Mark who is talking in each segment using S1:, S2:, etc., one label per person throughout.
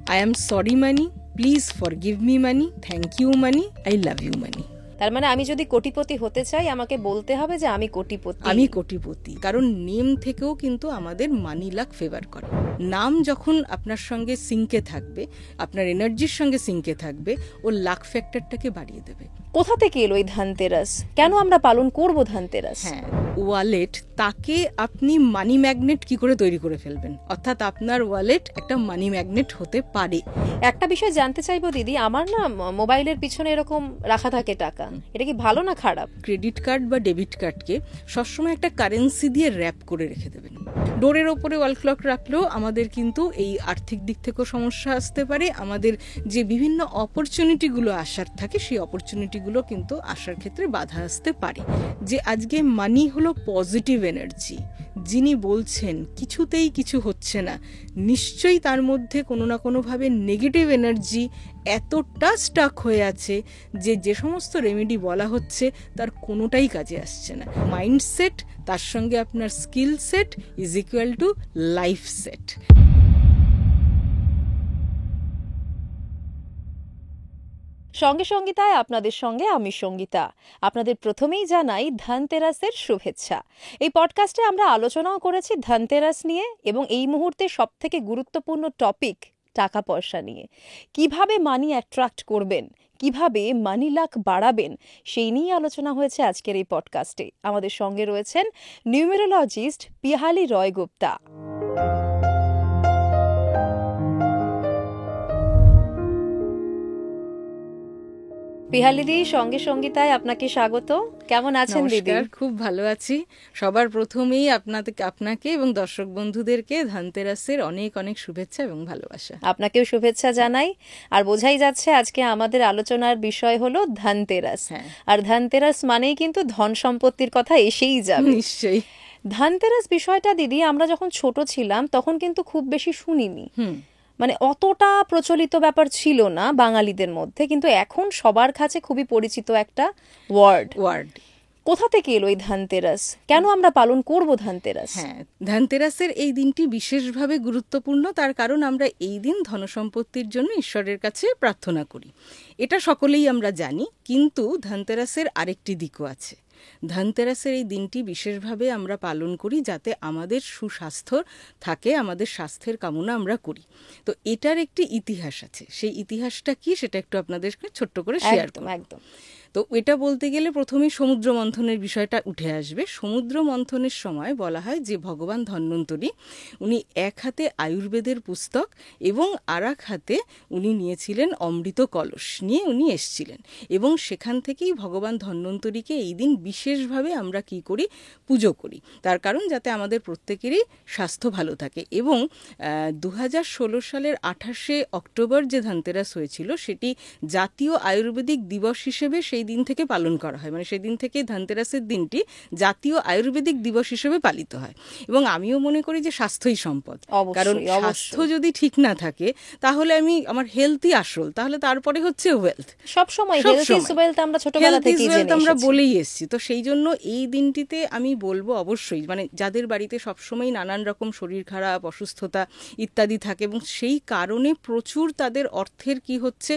S1: I am sorry money, please forgive me money, thank you money, I love you money.
S2: তার মানে আমি যদি কোটিপতি হতে চাই আমাকে বলতে হবে যে আমি কোটিপতি,
S1: কারণ নেম থেকেও কিন্তু আমাদের মানি লাক ফেভার করে। নাম যখন আপনার সঙ্গে সিঙ্কে থাকবে, আপনার এনার্জির সঙ্গে সিঙ্কে থাকবে, ও লাক ফ্যাক্টরটাকে বাড়িয়ে দেবে।
S2: কোথা থেকে এলো এই ধানতেরাস? কেন আমরা পালন করব ধানতেরাস?
S1: হ্যাঁ, ওয়ালেট, তাকে আপনি মানি ম্যাগনেট কি করে তৈরি করে ফেলবেন, অর্থাৎ আপনার ওয়ালেট একটা মানি ম্যাগনেট হতে পারে।
S2: একটা বিষয় জানতে চাইবো দিদি, আমার না মোবাইলের পিছনে এরকম রাখা থাকে টাকা, এটা কি ভালো না খারাপ?
S1: ক্রেডিট কার্ড বা ডেবিট কার্ডকে সবসময় একটা কারেন্সি দিয়ে র্যাপ করে রেখে দেবেন। ডোরের ওপরে ওয়াল ক্লক রাখলেও আমাদের কিন্তু এই আর্থিক দিক থেকেও সমস্যা আসতে পারে। আমাদের যে বিভিন্ন অপরচুনিটিগুলো আসার থাকে, সেই অপরচুনিটিগুলো কিন্তু আসার ক্ষেত্রে বাধা আসতে পারে। যে আজকে মানি হলো পজিটিভ এনার্জি, যিনি বলছেন কিছুতেই কিছু হচ্ছে না, নিশ্চয়ই তার মধ্যে কোনো না কোনোভাবে নেগেটিভ এনার্জি এতটা স্টাক হয়ে আছে যে যে সমস্ত রেমেডি বলা হচ্ছে তার কোনোটাই কাজে আসছে না। মাইন্ডসেট তার সঙ্গে আপনার skill set is equal to life set.
S2: সঙ্গে সঙ্গীতায় আপনাদের সঙ্গে আমি সঙ্গীতা। আপনাদের প্রথমেই জানাই ধনতেরাসের শুভেচ্ছা। এই পডকাস্টে আমরা আলোচনাও করেছি ধনতেরাস নিয়ে, এবং এই মুহূর্তে সবথেকে গুরুত্বপূর্ণ টপিক টাকা পয়সা নিয়ে। কিভাবে মানি অ্যাট্রাক্ট করবেন, কিভাবে মানি লাক বাড়াবেন, সেই নিয়ে আলোচনা হয়েছে আজকের এই পডকাস্টে। আমাদের সঙ্গে রয়েছেন নিউমেরোলজিস্ট পিহালি রয় গুপ্তা। পিহালিদি, সঙ্গে সঙ্গীতায় আপনাকে স্বাগত। কেমন আছেন দিদি?
S1: খুব ভালো আছি। সবার প্রথমেই আপনাকে এবং দর্শক বন্ধুদেরকে ধনতেরাসের অনেক অনেক শুভেচ্ছা এবং ভালোবাসা।
S2: আপনাকেও শুভেচ্ছা জানাই। আর বোঝাই যাচ্ছে আজকে আমাদের আলোচনার বিষয় হলো ধনতেরাস। আর ধনতেরাস মানেই কিন্তু ধন সম্পত্তির কথা এসেই যাবে
S1: নিশ্চয়ই।
S2: ধনতেরাস বিষয়টা দিদি আমরা যখন ছোট ছিলাম তখন কিন্তু খুব বেশি শুনিনি, মানে অতটা প্রচলিত ব্যাপার ছিল না বাঙালিদের মধ্যে, কিন্তু এখন সবার কাছে খুবই পরিচিত একটা ওয়ার্ড। কোথা থেকে এলো এই ধনতেরাস? কেন আমরা পালন করব ধনতেরাস?
S1: হ্যাঁ, ধনতেরাসের এই দিনটি বিশেষভাবে গুরুত্বপূর্ণ, তার কারণ আমরা এই দিন ধনসম্পত্তির জন্য ঈশ্বরের কাছে প্রার্থনা করি। এটা সকলেই আমরা জানি, কিন্তু ধনতেরাসের আরেকটি দিকও আছে। ধনতেরাসের এই দিনটি বিশেষভাবে আমরা পালন করি যাতে আমাদের সুস্বাস্থ্য থাকে, আমাদের স্বাস্থ্যের কামনা আমরা করি। তো এটার একটি ইতিহাস আছে। সেই ইতিহাসটা কি সেটা একটু আপনাদের ছোট্ট করে শেয়ার করব।
S2: একদম।
S1: তো এটা বলতে গেলে প্রথমেই সমুদ্র মন্থনের বিষয়টা উঠে আসবে। সমুদ্র মন্থনের সময় বলা হয় যে ভগবান ধন্বন্তরী উনি এক হাতে আয়ুর্বেদের পুস্তক এবং আর এক হাতে উনি নিয়েছিলেন অমৃত কলস নিয়ে উনি এসছিলেন, এবং সেখান থেকেই ভগবান ধন্বন্তরীকে এই দিন বিশেষভাবে আমরা কি করি, পুজো করি। তার কারণ যাতে আমাদের প্রত্যেকেরই স্বাস্থ্য ভালো থাকে। এবং 2016 সালের 28শে অক্টোবর যে ধনতেরাস হয়েছিল সেটি জাতীয় আয়ুর্বেদিক দিবস হিসেবে সেই দিন থেকে পালন করা হয়। মানে সেই দিন থেকে ধনতেরাসের দিনটি জাতীয় আয়ুর্বেদিক দিবস হিসেবে পালিত হয়। এবং আমিও মনে করি যে স্বাস্থ্যই সম্পদ, কারণ স্বাস্থ্য যদি ঠিক না থাকে তাহলে আমার হেলথই আসল, তাহলে তারপরে হচ্ছে ওয়েলথ।
S2: সবসময় হেলথ ইজ ওয়েলথ আমরা ছোটবেলা থেকেই জেনে এসেছি,
S1: আমরা বলেই এসেছি। তো সেই জন্য এই দিনটিতে আমি বলবো অবশ্যই, মানে যাদের বাড়িতে সবসময় নানান রকম শরীর খারাপ, অসুস্থতা ইত্যাদি থাকে এবং সেই কারণে প্রচুর তাদের অর্থের কি হচ্ছে,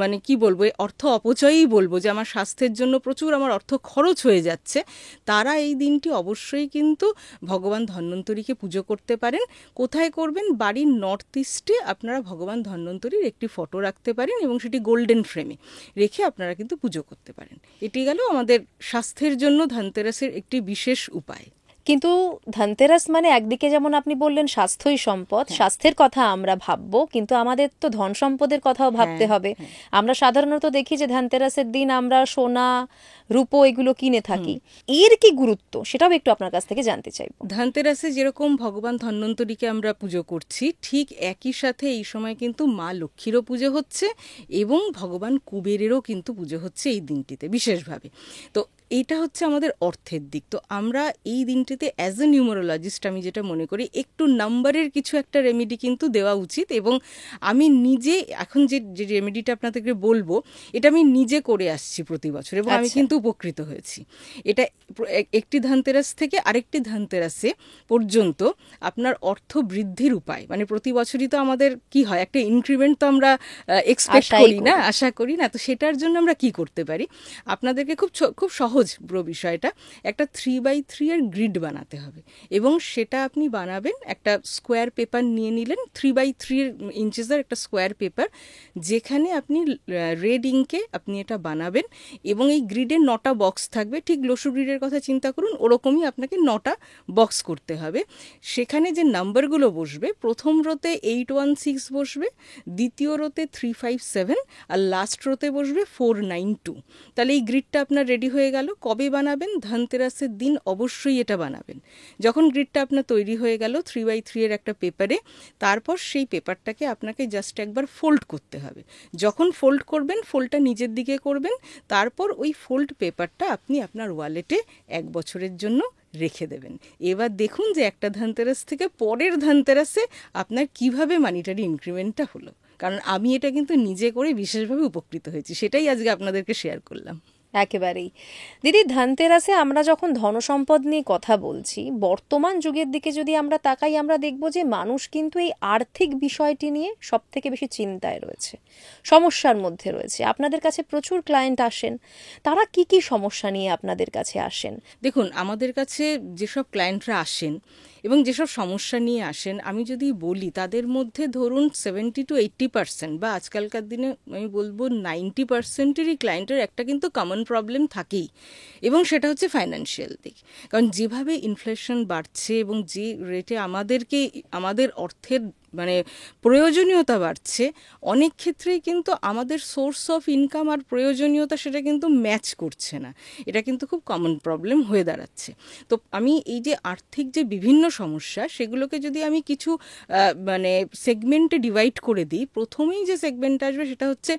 S1: মানে কি বলবো, অর্থ অপচয়ই বলবো, যে আমার স্বাস্থ্যের জন্য প্রচুর আমার অর্থ খরচ হয়ে যাচ্ছে, তারা এই দিনটি অবশ্যই কিন্তু ভগবান ধন্বন্তরীকে পুজো করতে পারেন। কোথায় করবেন? বাড়ির নর্থ ইস্টে আপনারা ভগবান ধন্বন্তরীর একটি ফটো রাখতে পারেন এবং সেটি গোল্ডেন ফ্রেমে রেখে আপনারা কিন্তু পুজো করতে পারেন। এটি গেল আমাদের স্বাস্থ্যের জন্য ধনতেরাসের একটি বিশেষ উপায়।
S2: কিন্তু ধনতেরাস মানে একদিকে যেমন আপনি বললেন স্বাস্থ্যই সম্পদ, স্বাস্থ্যের কথা আমরা ভাববো, কিন্তু আমাদের তো ধন সম্পদের কথাও ভাবতে হবে। আমরা সাধারণত দেখি যে ধনতেরাসের দিন আমরা সোনা, রূপো এগুলো কিনে থাকি। এর কি গুরুত্ব সেটাও একটু আপনার কাছ থেকে জানতে চাইবো।
S1: ধনতেরাসে যেরকম ভগবান ধন্বন্তরীকে আমরা পুজো করছি, ঠিক একই সাথে এই সময় কিন্তু মা লক্ষ্মীরও পুজো হচ্ছে এবং ভগবান কুবেরেরও কিন্তু পুজো হচ্ছে এই দিনটিতে বিশেষভাবে। তো এইটা হচ্ছে আমাদের অর্থের দিক। তো আমরা এই দিনটিতে অ্যাজ এ নিউমারোলজিস্ট আমি যেটা মনে করি, একটু নাম্বারের কিছু একটা রেমেডি কিন্তু দেওয়া উচিত। এবং আমি নিজে এখন যে যে রেমেডিটা আপনাদেরকে বলবো, এটা আমি নিজে করে আসছি প্রতি বছর, এবং আমি কিন্তু উপকৃত হয়েছি। এটা একটি ধানতেরাস থেকে আরেকটি ধানতেরাসে পর্যন্ত আপনার অর্থ বৃদ্ধির উপায়, মানে প্রতি বছরই তো আমাদের কি হয়, একটা ইনক্রিমেন্ট তো আমরা এক্সপেক্ট করি না, আশা করি না। তো সেটার জন্য আমরা কি করতে পারি, আপনাদেরকে খুব সহজ পুরো বিষয়টা, একটা 3x3 এর গ্রিড বানাতে হবে। এবং সেটা আপনি বানাবেন, একটা স্কোয়ার পেপার নিয়ে নিলেন, 3x3 ইঞ্চেসের একটা স্কোয়ার পেপার, যেখানে আপনি রেড ইঙ্কে আপনি এটা বানাবেন। এবং এই গ্রিডে 9টা বক্স থাকবে, ঠিক লসু গ্রিডের কথা চিন্তা করুন, ওরকমই আপনাকে 9টা বক্স করতে হবে। সেখানে যে নাম্বারগুলো বসবে, প্রথম রোতে 816 বসবে, দ্বিতীয় রোতে 357, আর লাস্ট রোতে বসবে 492। তাহলে এই গ্রিডটা আপনার রেডি হয়ে গেল। কবে বানাবেন? ধনতেরাসের দিন অবশ্যই এটা বানাবেন। যখন গ্রিডটা আপনার তৈরি হয়ে গেল 3x3 এর একটা পেপারে, তারপর সেই পেপারটাকে আপনাকে জাস্ট একবার ফোল্ড করতে হবে। যখন ফোল্ড করবেন, ফোল্ডটা নিজের দিকে করবেন, তারপর ওই ফোল্ড পেপারটা আপনি আপনার ওয়ালেটে 1 বছরের জন্য রেখে দেবেন। এবার দেখুন যে একটা ধনতেরাস থেকে পরের ধনতেরাসে আপনার কিভাবে মানিটারি ইনক্রিমেন্টটা হলো। কারণ আমি এটা কিন্তু নিজে করে বিশেষভাবে উপকৃত হয়েছি, সেটাই আজকে আপনাদেরকে শেয়ার করলাম।
S2: একেবারেই। দিদি, ধনতেরাসে আমরা যখন ধনসম্পদ নিয়ে কথা বলছি, বর্তমান যুগের দিকে যদি আমরা তাকাই, আমরা দেখব যে মানুষ কিন্তু এই আর্থিক বিষয়টি নিয়ে সব থেকে বেশি চিন্তায় রয়েছে, সমস্যার মধ্যে রয়েছে। আপনাদের কাছে প্রচুর ক্লায়েন্ট আসেন, তারা কি কি সমস্যা নিয়ে আপনাদের কাছে আসেন?
S1: দেখুন, আমাদের কাছে যেসব ক্লায়েন্টরা আসেন এবং যেসব সমস্যা নিয়ে আসেন, আমি যদি বলি তাদের মধ্যে ধরুন 70 to 80%, বা আজকালকার দিনে আমি বলবো 90%-এরই ক্লায়েন্টের একটা কিন্তু কমন প্রবলেম থাকেই, এবং সেটা হচ্ছে ফাইন্যান্সিয়াল দিক। কারণ যেভাবে ইনফ্লেশন বাড়ছে এবং যে রেটে আমাদের অর্থের মানে প্রয়োজনীয়তা বাড়ছে, অনেক ক্ষেত্রেই কিন্তু আমাদের সোর্স অফ ইনকাম আর প্রয়োজনীয়তা সেটা কিন্তু ম্যাচ করছে না। এটা কিন্তু খুব কমন প্রবলেম হয়ে দাঁড়াচ্ছে। তো আমি এই যে আর্থিক যে বিভিন্ন সমস্যা, সেগুলোকে যদি আমি কিছু মানে সেগমেন্টে ডিভাইড করে দিই, প্রথমেই যে সেগমেন্টটা আসবে সেটা হচ্ছে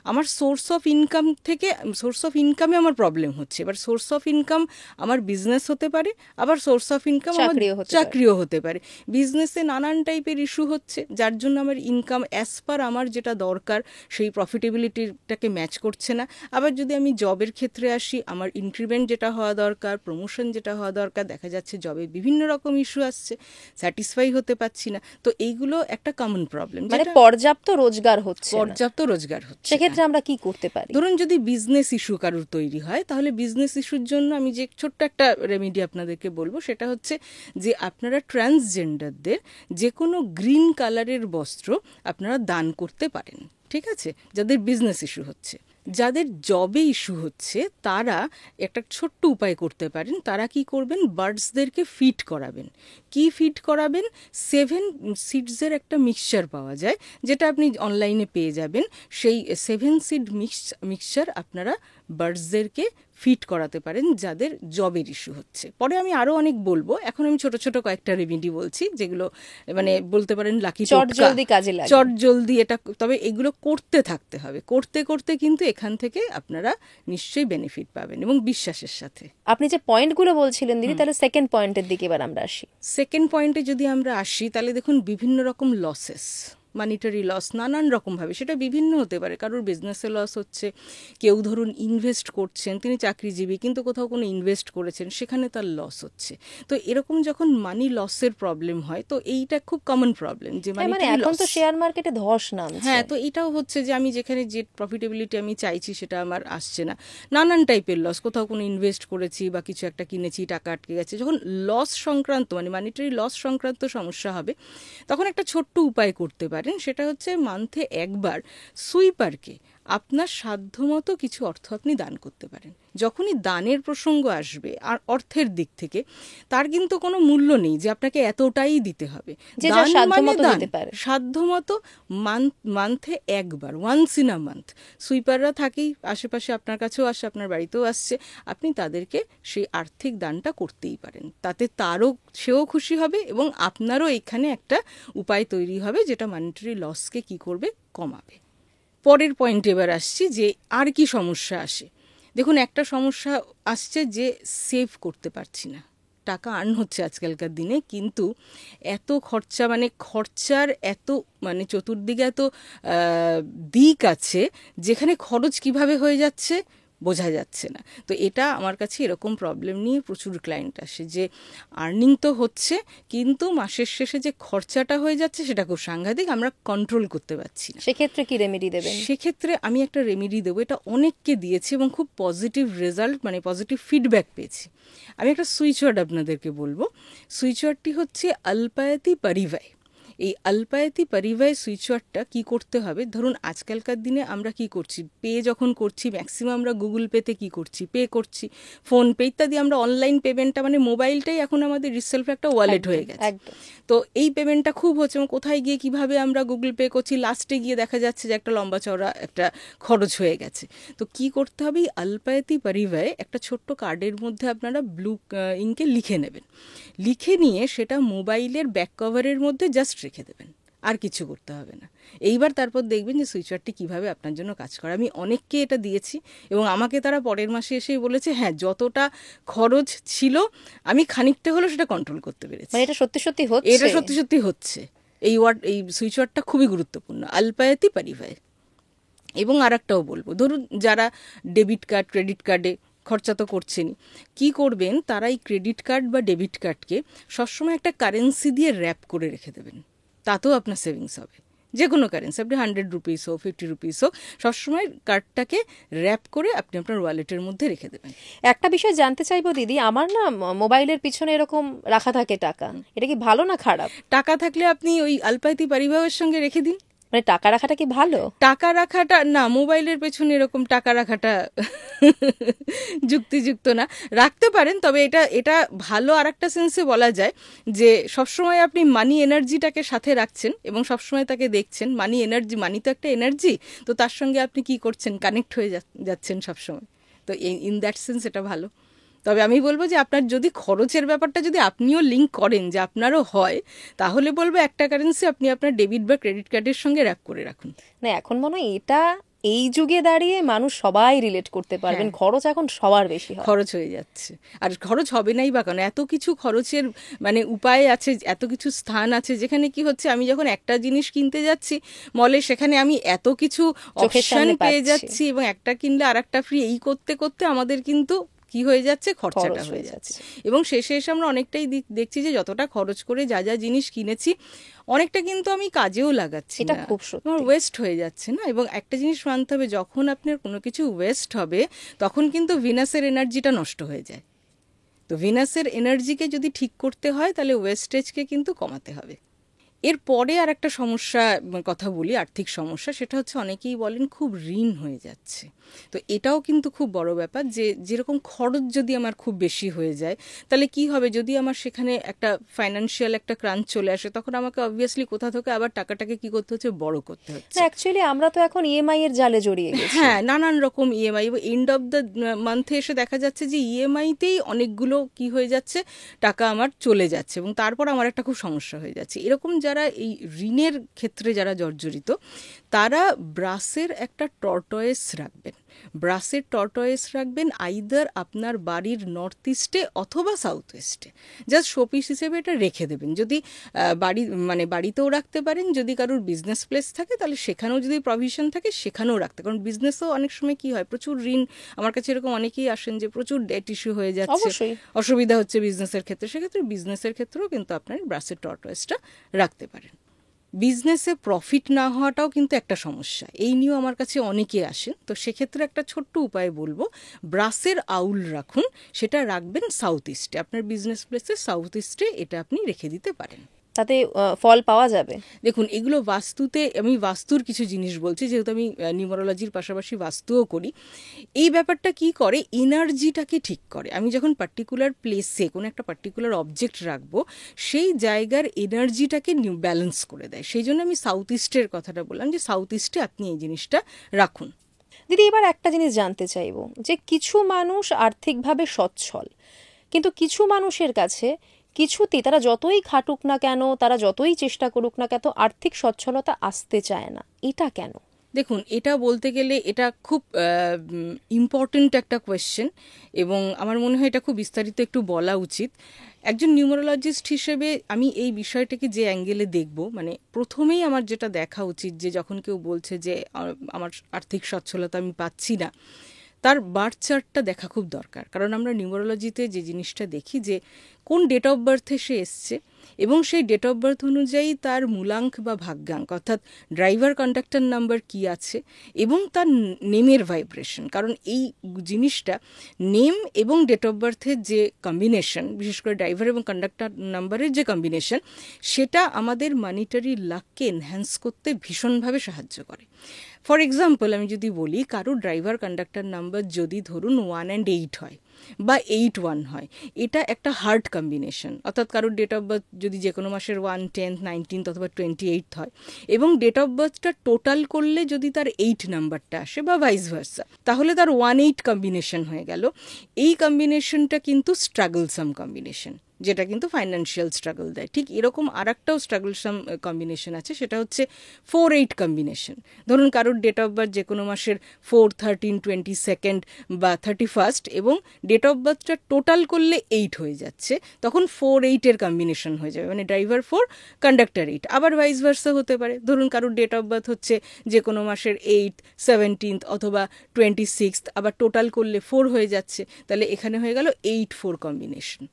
S1: আমার সোর্স অফ ইনকাম থেকে, সোর্স অফ ইনকামে আমার প্রবলেম হচ্ছে। এবার সোর্স অফ ইনকাম আমার বিজনেস হতে পারে, আবার সোর্স অফ ইনকাম আমার চাকরিও হতে পারে। বিজনেসে নানান টাইপের ইস্যু হচ্ছে, যার জন্য আমার ইনকাম অ্যাজ পার আমার যেটা দরকার সেই প্রফিটেবিলিটিটাকে ম্যাচ করছে না। আবার যদি আমি জবের ক্ষেত্রে আসি, আমার ইনক্রিমেন্ট যেটা হওয়া দরকার, প্রমোশন যেটা হওয়া দরকার, দেখা যাচ্ছে জবে বিভিন্ন রকম ইস্যু আসছে, স্যাটিসফাই হতে পারছি না। তো এইগুলো একটা কমন প্রবলেম,
S2: মানে পর্যাপ্ত রোজগার হচ্ছে, সেক্ষেত্রে আমরা কি করতে পারি?
S1: ধরুন যদি বিজনেস ইস্যু কারোর তৈরি হয়, তাহলে বিজনেস ইস্যুর জন্য আমি যে ছোট্ট একটা রেমেডি আপনাদেরকে বলবো, সেটা হচ্ছে যে আপনারা ট্রান্সজেন্ডারদের যে কোনো গ্রিন কালারের বস্ত্র আপনারা দান করতে পারেন। ঠিক আছে? যাদের বিজনেস ইস্যু হচ্ছে। যাদের জবে ইস্যু হচ্ছে, তারা একটা ছোট্ট উপায় করতে পারেন। তারা কি করবেন? বার্ডসদেরকে ফিড করাবেন। কি ফিড করাবেন? 7 সিডসের একটা মিক্সচার পাওয়া যায়, যেটা আপনি অনলাইনে পেয়ে যাবেন। সেই 7 সিড মিক্সচার আপনারা বার্ডসদেরকে ফিট করাতে পারেন যাদের জবের ইস্যু হচ্ছে। পরে আমি আরো অনেক বলবো, এখন আমি ছোট ছোট কয়েকটা রেমেডি বলছি, যেগুলো মানে বলতে পারেন লাকি
S2: চটজলদি কাজে লাগে,
S1: চটজলদি এটা। তবে এগুলো করতে থাকতে হবে, করতে করতে কিন্তু এখান থেকে আপনারা নিশ্চয়ই বেনিফিট পাবেন, এবং বিশ্বাসের সাথে।
S2: আপনি যে পয়েন্টগুলো বলছিলেন দিদি, তাহলে সেকেন্ড পয়েন্টের দিকে এবার আমরা আসি।
S1: সেকেন্ড পয়েন্টে যদি আমরা আসি, তাহলে দেখুন বিভিন্ন রকম লসেস, মানিটারি লস নানান রকমভাবে, সেটা বিভিন্ন হতে পারে। কারোর বিজনেসে লস হচ্ছে, কেউ ধরুন ইনভেস্ট করছেন, তিনি চাকরিজীবী কিন্তু কোথাও কোনো ইনভেস্ট করেছেন, সেখানে তার লস হচ্ছে। তো এরকম যখন মানি লসের প্রবলেম হয়, তো এইটা খুব কমন প্রবলেম, যে
S2: মানে এখন তো শেয়ার মার্কেটে ধস নামছে।
S1: হ্যাঁ, তো এটাও হচ্ছে যে আমি যেখানে যে প্রফিটেবিলিটি আমি চাইছি সেটা আমার আসছে না, নানান টাইপের লস। কোথাও কোনো ইনভেস্ট করেছি বা কিছু একটা কিনেছি, টাকা আটকে গেছে। যখন লস সংক্রান্ত মানে মানিটারি লস সংক্রান্ত সমস্যা হবে, তখন একটা ছোট্ট উপায় করতে পারে। সেটা হচ্ছে মান্থে একবার সুইপারকে আপনার সাধ্যমতো কিছু অর্থ আপনি দান করতে পারেন। যখনই দানের প্রসঙ্গ আসবে আর অর্থের দিক থেকে, তার কিন্তু কোনো মূল্য নেই যে আপনাকে এতটাই দিতে হবে। সাধ্যমতো মান্থে একবার, ওয়ান্স ইন আ মান্থ, সুইপাররা থাকেই আশেপাশে, আপনার কাছেও আসে, আপনার বাড়িতেও আসছে, আপনি তাদেরকে সেই আর্থিক দানটা করতেই পারেন। তাতে সেও খুশি হবে এবং আপনারও এখানে একটা উপায় তৈরি হবে, যেটা মানিটারি লসকে কি করবে? কমাবে। পরের পয়েন্টে এবার আসছি যে আর কি সমস্যা আসে। দেখুন, একটা সমস্যা আসছে যে সেভ করতে পারছি না। টাকা আর্ন হচ্ছে আজকালকার দিনে, কিন্তু এত খরচা, মানে খরচার এত মানে চতুর্দিকে এত দিক আছে যেখানে খরচ কিভাবে হয়ে যাচ্ছে বোঝা যাচ্ছে না। তো এটা আমার কাছে এরকম প্রবলেম নিয়ে প্রচুর ক্লায়েন্ট আসে যে আর্নিং তো হচ্ছে, কিন্তু মাসের শেষে যে খরচাটা হয়ে যাচ্ছে সেটা খুব সাংঘাতিক, আমরা কন্ট্রোল করতে পারছি না।
S2: সেক্ষেত্রে কি রেমেডি দেবেন?
S1: সেক্ষেত্রে আমি একটা রেমেডি দেবো, এটা অনেককে দিয়েছি এবং খুব পজিটিভ রেজাল্ট, মানে পজিটিভ ফিডব্যাক পেয়েছি। আমি একটা সুইচ ওয়ার্ড আপনাদেরকে বলবো। সুইচ ওয়ার্ডটি হচ্ছে আলপায়াতি পরিবায়। এই আলপায়াতি পরিবায় সুইচ ওয়ার্ডটা কী করতে হবে, ধরুন আজকালকার দিনে আমরা কি করছি, পে যখন করছি ম্যাক্সিমাম আমরা গুগল পেতে কি করছি, পে করছি, ফোনপে ইত্যাদি, আমরা অনলাইন পেমেন্টটা, মানে মোবাইলটাই এখন আমাদের রিসেলফ একটা ওয়ালেট হয়ে গেছে। তো এই পেমেন্টটা খুব হচ্ছে, এবং কোথায় গিয়ে কিভাবে আমরা গুগল পে করছি, লাস্টে গিয়ে দেখা যাচ্ছে যে একটা লম্বা চওড়া একটা খরচ হয়ে গেছে। তো কি করতে হবে, এই আলপায়াতি পরিবায় একটা ছোট্ট কার্ডের মধ্যে আপনারা ব্লু ইঙ্কে লিখে নেবেন, লিখে নিয়ে সেটা মোবাইলের ব্যাক কভারের মধ্যে জাস্ট রেখে দেবেন, আর কিছু করতে হবে না। এইবার তারপর দেখবেন যে সুইচ ওয়ার্ডটি কীভাবে আপনার জন্য কাজ করে। আমি অনেককে এটা দিয়েছি এবং আমাকে তারা পরের মাসে এসেই বলেছে, হ্যাঁ যতটা খরচ ছিল আমি খানিকটা হলেও সেটা কন্ট্রোল করতে পেরেছি।
S2: এটা সত্যি সত্যি হচ্ছে,
S1: এটা সত্যি সত্যি হচ্ছে। এই সুইচ ওয়ার্ডটা খুবই গুরুত্বপূর্ণ, আলপায়াতি পরিবায়। এবং আর একটাও বলবো, ধরুন যারা ডেবিট কার্ড ক্রেডিট কার্ডে খরচা তো করছেনই, কী করবেন, তারা এই ক্রেডিট কার্ড বা ডেবিট কার্ডকে সবসময় একটা কারেন্সি দিয়ে র্যাপ করে রেখে দেবেন, তাতেও আপনার সেভিংস হবে। যে কোনো কারেন্সি, আপনি 100 রুপিস হোক 50 রুপিস হোক, সবসময় কার্ডটাকে র্যাপ করে আপনি আপনার ওয়ালেটের মধ্যে রেখে দেবেন।
S2: একটা বিষয় জানতে চাইবো দিদি, আমার না মোবাইলের পিছনে এরকম রাখা থাকে টাকা, এটা কি ভালো না খারাপ?
S1: টাকা থাকলে আপনি ওই আলপায়াতি পরিবারের সঙ্গে রেখে দিন।
S2: মানে টাকা রাখাটা কি ভালো?
S1: টাকা রাখাটা না, মোবাইলের পেছনে এরকম টাকা রাখাটা যুক্তিযুক্ত না। রাখতে পারেন, তবে এটা ভালো আর একটা সেন্সে বলা যায় যে সবসময় আপনি মানি এনার্জিটাকে সাথে রাখছেন এবং সবসময় তাকে দেখছেন। মানি এনার্জি, মানি তো একটা এনার্জি, তো তার সঙ্গে আপনি কি করছেন, কানেক্ট হয়ে যাচ্ছেন সবসময়। তো ইন দ্যাট সেন্স এটা ভালো। তবে আমি বলবো যে আপনার যদি খরচের ব্যাপারটা যদি আপনিও লিঙ্ক করেন, যে আপনারও হয়, তাহলে বলবো একটা কারেন্সি আপনি আপনার ডেবিট বা ক্রেডিট কার্ডের সঙ্গে র্যাপ করে রাখুন।
S2: না, এখন মনে হয় এটা এই যুগে দাঁড়িয়ে মানুষ সবাই রিলেট করতে পারবেন। খরচ এখন সবার বেশি হয়,
S1: খরচ হয়ে যাচ্ছে, আর খরচ হবে নাই বা কেন, এত কিছু খরচের মানে উপায় আছে, এত কিছু স্থান আছে যেখানে কি হচ্ছে, আমি যখন একটা জিনিস কিনতে যাচ্ছি মলে, সেখানে আমি এত কিছু অপশন পেয়ে যাচ্ছি এবং একটা কিনলে আর একটা ফ্রি, এই করতে করতে আমাদের কিন্তু কি হয়ে যাচ্ছে, খরচাটা হয়ে যাচ্ছে। এবং শেষে এসে আমরা অনেকটাই দেখছি যে যতটা খরচ করে যা যা জিনিস কিনেছি, অনেকটা কিন্তু আমি কাজেও লাগাচ্ছি না, আমার ওয়েস্ট হয়ে যাচ্ছে না। এবং একটা জিনিস মানতে হবে, যখন আপনার কোনো কিছু ওয়েস্ট হবে তখন কিন্তু ভিনাসের এনার্জিটা নষ্ট হয়ে যায়। তো ভিনাসের এনার্জিকে যদি ঠিক করতে হয় তাহলে ওয়েস্টেজকে কিন্তু কমাতে হবে। এরপরে আর একটা সমস্যা কথা বলি, আর্থিক সমস্যা, সেটা হচ্ছে অনেকেই বলেন খুব ঋণ হয়ে যাচ্ছে। তো এটাও কিন্তু খুব বড় ব্যাপার, যে যেরকম খরচ যদি আমার খুব বেশি হয়ে যায় তাহলে কি হবে, যদি আমার সেখানে একটা ফাইন্যান্সিয়াল একটা ক্রাঞ্চ চলে আসে, তখন আমাকে অবভিয়াসলি কোথা থেকে আবার টাকাটাকে কি করতে হচ্ছে, বড় করতে হচ্ছে।
S2: অ্যাকচুয়ালি আমরা তো এখন ইএমআই এর জালে জড়িয়ে গেছি।
S1: হ্যাঁ, নানান রকম ইএমআই, এন্ড অফ দ্য মান্থে এসে দেখা যাচ্ছে যে ইএমআইতেই অনেকগুলো কি হয়ে যাচ্ছে, টাকা আমার চলে যাচ্ছে, এবং তারপর আমার একটা খুব সমস্যা হয়ে যাচ্ছে। এরকম যারা এই ঋণের ক্ষেত্রে যারা জর্জরিত, তারা ব্রাসের একটা টর্টয়েস রাখবেন। ব্রাসের টর্টয়েস রাখবেন আইদার আপনার বাড়ির নর্থ ইস্টে অথবা সাউথ ওয়েস্টে, জাস্ট শোপিস হিসেবে এটা রেখে দেবেন। যদি বাড়িতেও রাখতে পারেন, যদি কারোর বিজনেস প্লেস থাকে তাহলে সেখানেও যদি প্রভিশন থাকে সেখানেও রাখতে, কারণ বিজনেসও অনেক সময় কি হয়, প্রচুর ঋণ, আমার কাছে এরকম অনেকেই আসেন যে প্রচুর ডেট ইস্যু হয়ে যাচ্ছে, অসুবিধা হচ্ছে বিজনেসের ক্ষেত্রে, সেক্ষেত্রে বিজনেসের ক্ষেত্রেও কিন্তু আপনার ব্রাসের টর্টয়েসটা রাখতে পারেন। বিজনেসে প্রফিট না হওয়াটাও কিন্তু একটা সমস্যা, এই নিয়েও আমার কাছে অনেকে আসেন। তো সেক্ষেত্রে একটা ছোট্ট উপায় বলবো, ব্রাসের আউল রাখুন, সেটা রাখবেন সাউথ ইস্টে, আপনার বিজনেস প্লেসে সাউথ ইস্টে এটা আপনি রেখে দিতে পারেন,
S2: তাতে ফল পাওয়া যাবে।
S1: দেখুন, এগুলো বাস্তুতে, আমি বাস্তুর কিছু জিনিস বলছি, যেহেতু আমি নিউমারোলজির পাশাপাশি বাস্তুও করি। এই ব্যাপারটা কি করে, এনার্জিটাকে ঠিক করে। আমি যখন পার্টিকুলার প্লেসে কোনো একটা পার্টিকুলার অবজেক্ট রাখবো, সেই জায়গার এনার্জিটাকে ব্যালেন্স করে দেয়। সেই জন্য আমি সাউথ ইস্টের কথাটা বললাম, যে সাউথ ইস্টে আপনি এই জিনিসটা রাখুন।
S2: দিদি, এবার একটা জিনিস জানতে চাইবো, যে কিছু মানুষ আর্থিকভাবে সচ্ছল, কিন্তু কিছু মানুষের কাছে কিছুতেই, তারা যতই খাটুক না কেন, তারা যতই চেষ্টা করুক না কেন, আর্থিক সচ্ছলতা আসতে চায় না। এটা কেন?
S1: দেখুন, এটা বলতে গেলে এটা খুব ইম্পর্ট্যান্ট একটা কোয়েশ্চেন, এবং আমার মনে হয় এটা খুব বিস্তারিত একটু বলা উচিত। একজন নিউমারোলজিস্ট হিসেবে আমি এই বিষয়টাকে যে অ্যাঙ্গেলে দেখব, মানে প্রথমেই আমার যেটা দেখা উচিত যে যখন কেউ বলছে যে আমার আর্থিক সচ্ছলতা আমি পাচ্ছি না, তার বার্থ চার্টটা দেখা খুব দরকার। কারণ আমরা নিউমারোলজিতে যে জিনিসটা দেখি যে কোন ডেট অফ বার্থে সে এসছে, এবং সেই ডেট অফ বার্থ অনুযায়ী তার মূলাঙ্ক বা ভাগ্যাঙ্ক, অর্থাৎ ড্রাইভার কন্ডাক্টর নাম্বার কি আছে, এবং তার নেমের ভাইব্রেশন। কারণ এই জিনিসটা, নেম এবং ডেট অফ বার্থের যে কম্বিনেশন, বিশেষ করে ড্রাইভার এবং কন্ডাক্টর নাম্বারের যে কম্বিনেশন, সেটা আমাদের মানিটারি লাককে এনহ্যান্স করতে ভীষণভাবে সাহায্য করে। ফর এক্সাম্পল, আমি যদি বলি কারোর ড্রাইভার কন্ডাক্টর নাম্বার যদি ধরুন 1 and 8 হয় বা 8-1 হয়, এটা একটা হার্ড কম্বিনেশন। অর্থাৎ কারোর ডেট অফ বার্থ যদি যে কোনো মাসের 1, 10, 19 অথবা 28 হয়, এবং ডেট অফ বার্থটা টোটাল করলে যদি তার 8 নাম্বারটা আসে বা ভাইস ভার্সা, তাহলে তার 1-8 কম্বিনেশন হয়ে গেল। এই কম্বিনেশনটা কিন্তু স্ট্রাগলসাম কম্বিনেশন, যেটা কিন্তু ফাইন্যান্সিয়াল স্ট্রাগল দেয়। ঠিক এরকম আর একটাও স্ট্রাগলসাম কম্বিনেশন আছে, সেটা হচ্ছে 4-8 কম্বিনেশন। ধরুন কারোর ডেট অফ বার্থ যে কোনো মাসের 4, 13, 22 বা 31, এবং ডেট অফ বার্থটা টোটাল করলে 8 হয়ে যাচ্ছে, তখন 4-8-এর কম্বিনেশন হয়ে যাবে, মানে ড্রাইভার 4, কন্ডাক্টর 8। আবার ভাইস ভার্সা হতে পারে, ধরুন কারোর ডেট অফ বার্থ হচ্ছে যে কোনো মাসের 8, 17 অথবা 26, আবার টোটাল করলে 4 হয়ে যাচ্ছে, তাহলে এখানে হয়ে গেল 8-4 কম্বিনেশন।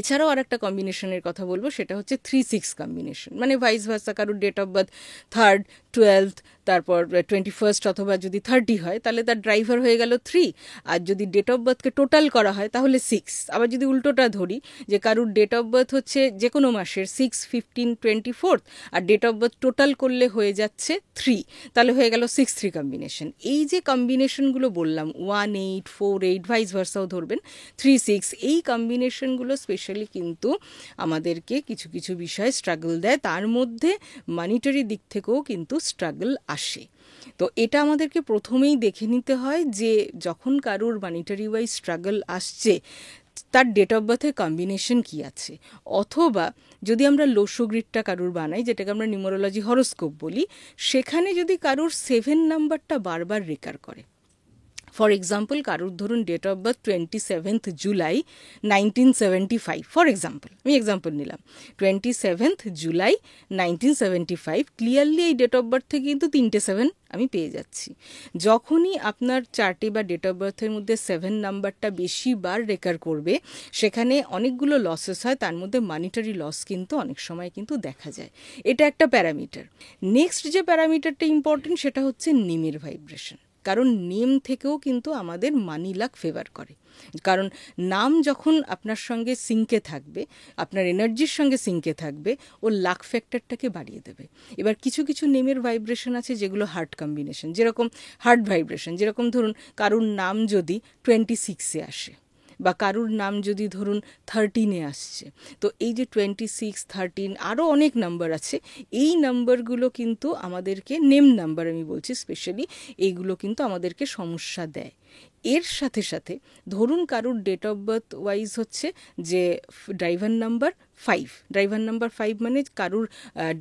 S1: এছাড়াও আর একটা কম্বিনেশনের কথা বলবো, সেটা হচ্ছে 3-6 কম্বিনেশন, মানে ভাইস ভার্সা, কারোর date of birth 3rd, 12th, তারপর 21st অথবা যদি 30 হয়, তাহলে তার ড্রাইভার হয়ে গেল 3, আর যদি ডেট অফ বার্থকে টোটাল করা হয় তাহলে 6। আবার যদি উল্টোটা ধরি, যে কারোর ডেট অফ বার্থ হচ্ছে যে কোনো মাসের 6, 15, 24, আর ডেট অফ বার্থ টোটাল করলে হয়ে যাচ্ছে 3, তাহলে হয়ে গেল 6-3 কম্বিনেশন। এই যে কম্বিনেশনগুলো বললাম, 1-8, 4-8, ভাইস ভার্সাও ধরবেন, 3-6, এই কম্বিনেশনগুলো স্পেশালি কিন্তু আমাদেরকে কিছু কিছু বিষয়ে স্ট্রাগল দেয়, তার মধ্যে মানিটারি দিক থেকেও কিন্তু স্ট্রাগল আসে। তো এটা আমাদেরকে প্রথমেই দেখে নিতে হয় যে যখন কারোর মানিটারি ওয়াইজ স্ট্রাগল আসছে, তার ডেট অফ বার্থের কম্বিনেশন কি আছে। অথবা যদি আমরা লোসোগ্রিডটা কারোর বানাই, যেটাকে আমরা নিউমারোলজি হরোস্কোপ বলি, সেখানে যদি কারোর 7 নাম্বারটা বারবার রেকার করে, ফর এক্সাম্পল কারোর ধরুন date of birth 27th July 1975, for example, আমি এক্সাম্পল নিলাম, 27th জুলাই 1975, ক্লিয়ারলি এই ডেট অফ বার্থ থেকে কিন্তু 3টে 7 আমি পেয়ে যাচ্ছি। যখনই আপনার চার্টে বা ডেট অফ বার্থের মধ্যে 7 নাম্বারটা বেশি বার রেকার করবে, সেখানে অনেকগুলো লসেস হয়, তার মধ্যে মানিটারি লস কিন্তু অনেক সময় কিন্তু দেখা যায়। এটা একটা প্যারামিটার। নেক্সট যে প্যারামিটারটা ইম্পর্টেন্ট, সেটা হচ্ছে নেমের ভাইব্রেশন। কারণ নেম থেকেও কিন্তু আমাদের মানি লাক ফেভার করে। কারণ নাম যখন আপনার সঙ্গে সিঙ্কে থাকবে, আপনার এনার্জির সঙ্গে সিঙ্কে থাকবে, ও লাক ফ্যাক্টরটাকে বাড়িয়ে দেবে। এবার কিছু কিছু নেমের ভাইব্রেশন আছে যেগুলো হার্ট কম্বিনেশন, যেরকম হার্ট ভাইব্রেশন, যেরকম ধরুন কারুর নাম যদি 26-এ আসে, বা কারুর নাম যদি ধরুন 13-এ আসছে, তো এই যে 26, 13, আরও অনেক নাম্বার আছে, এই নাম্বারগুলো কিন্তু আমাদেরকে, নেম নাম্বার আমি বলছি স্পেশালি, এইগুলো কিন্তু আমাদেরকে সমস্যা দেয়। এর সাথে সাথে ধরুন কারুর ডেট অফ বার্থ ওয়াইজ হচ্ছে যে ড্রাইভার নাম্বার 5, ড্রাইভার নাম্বার 5 মানে কারুর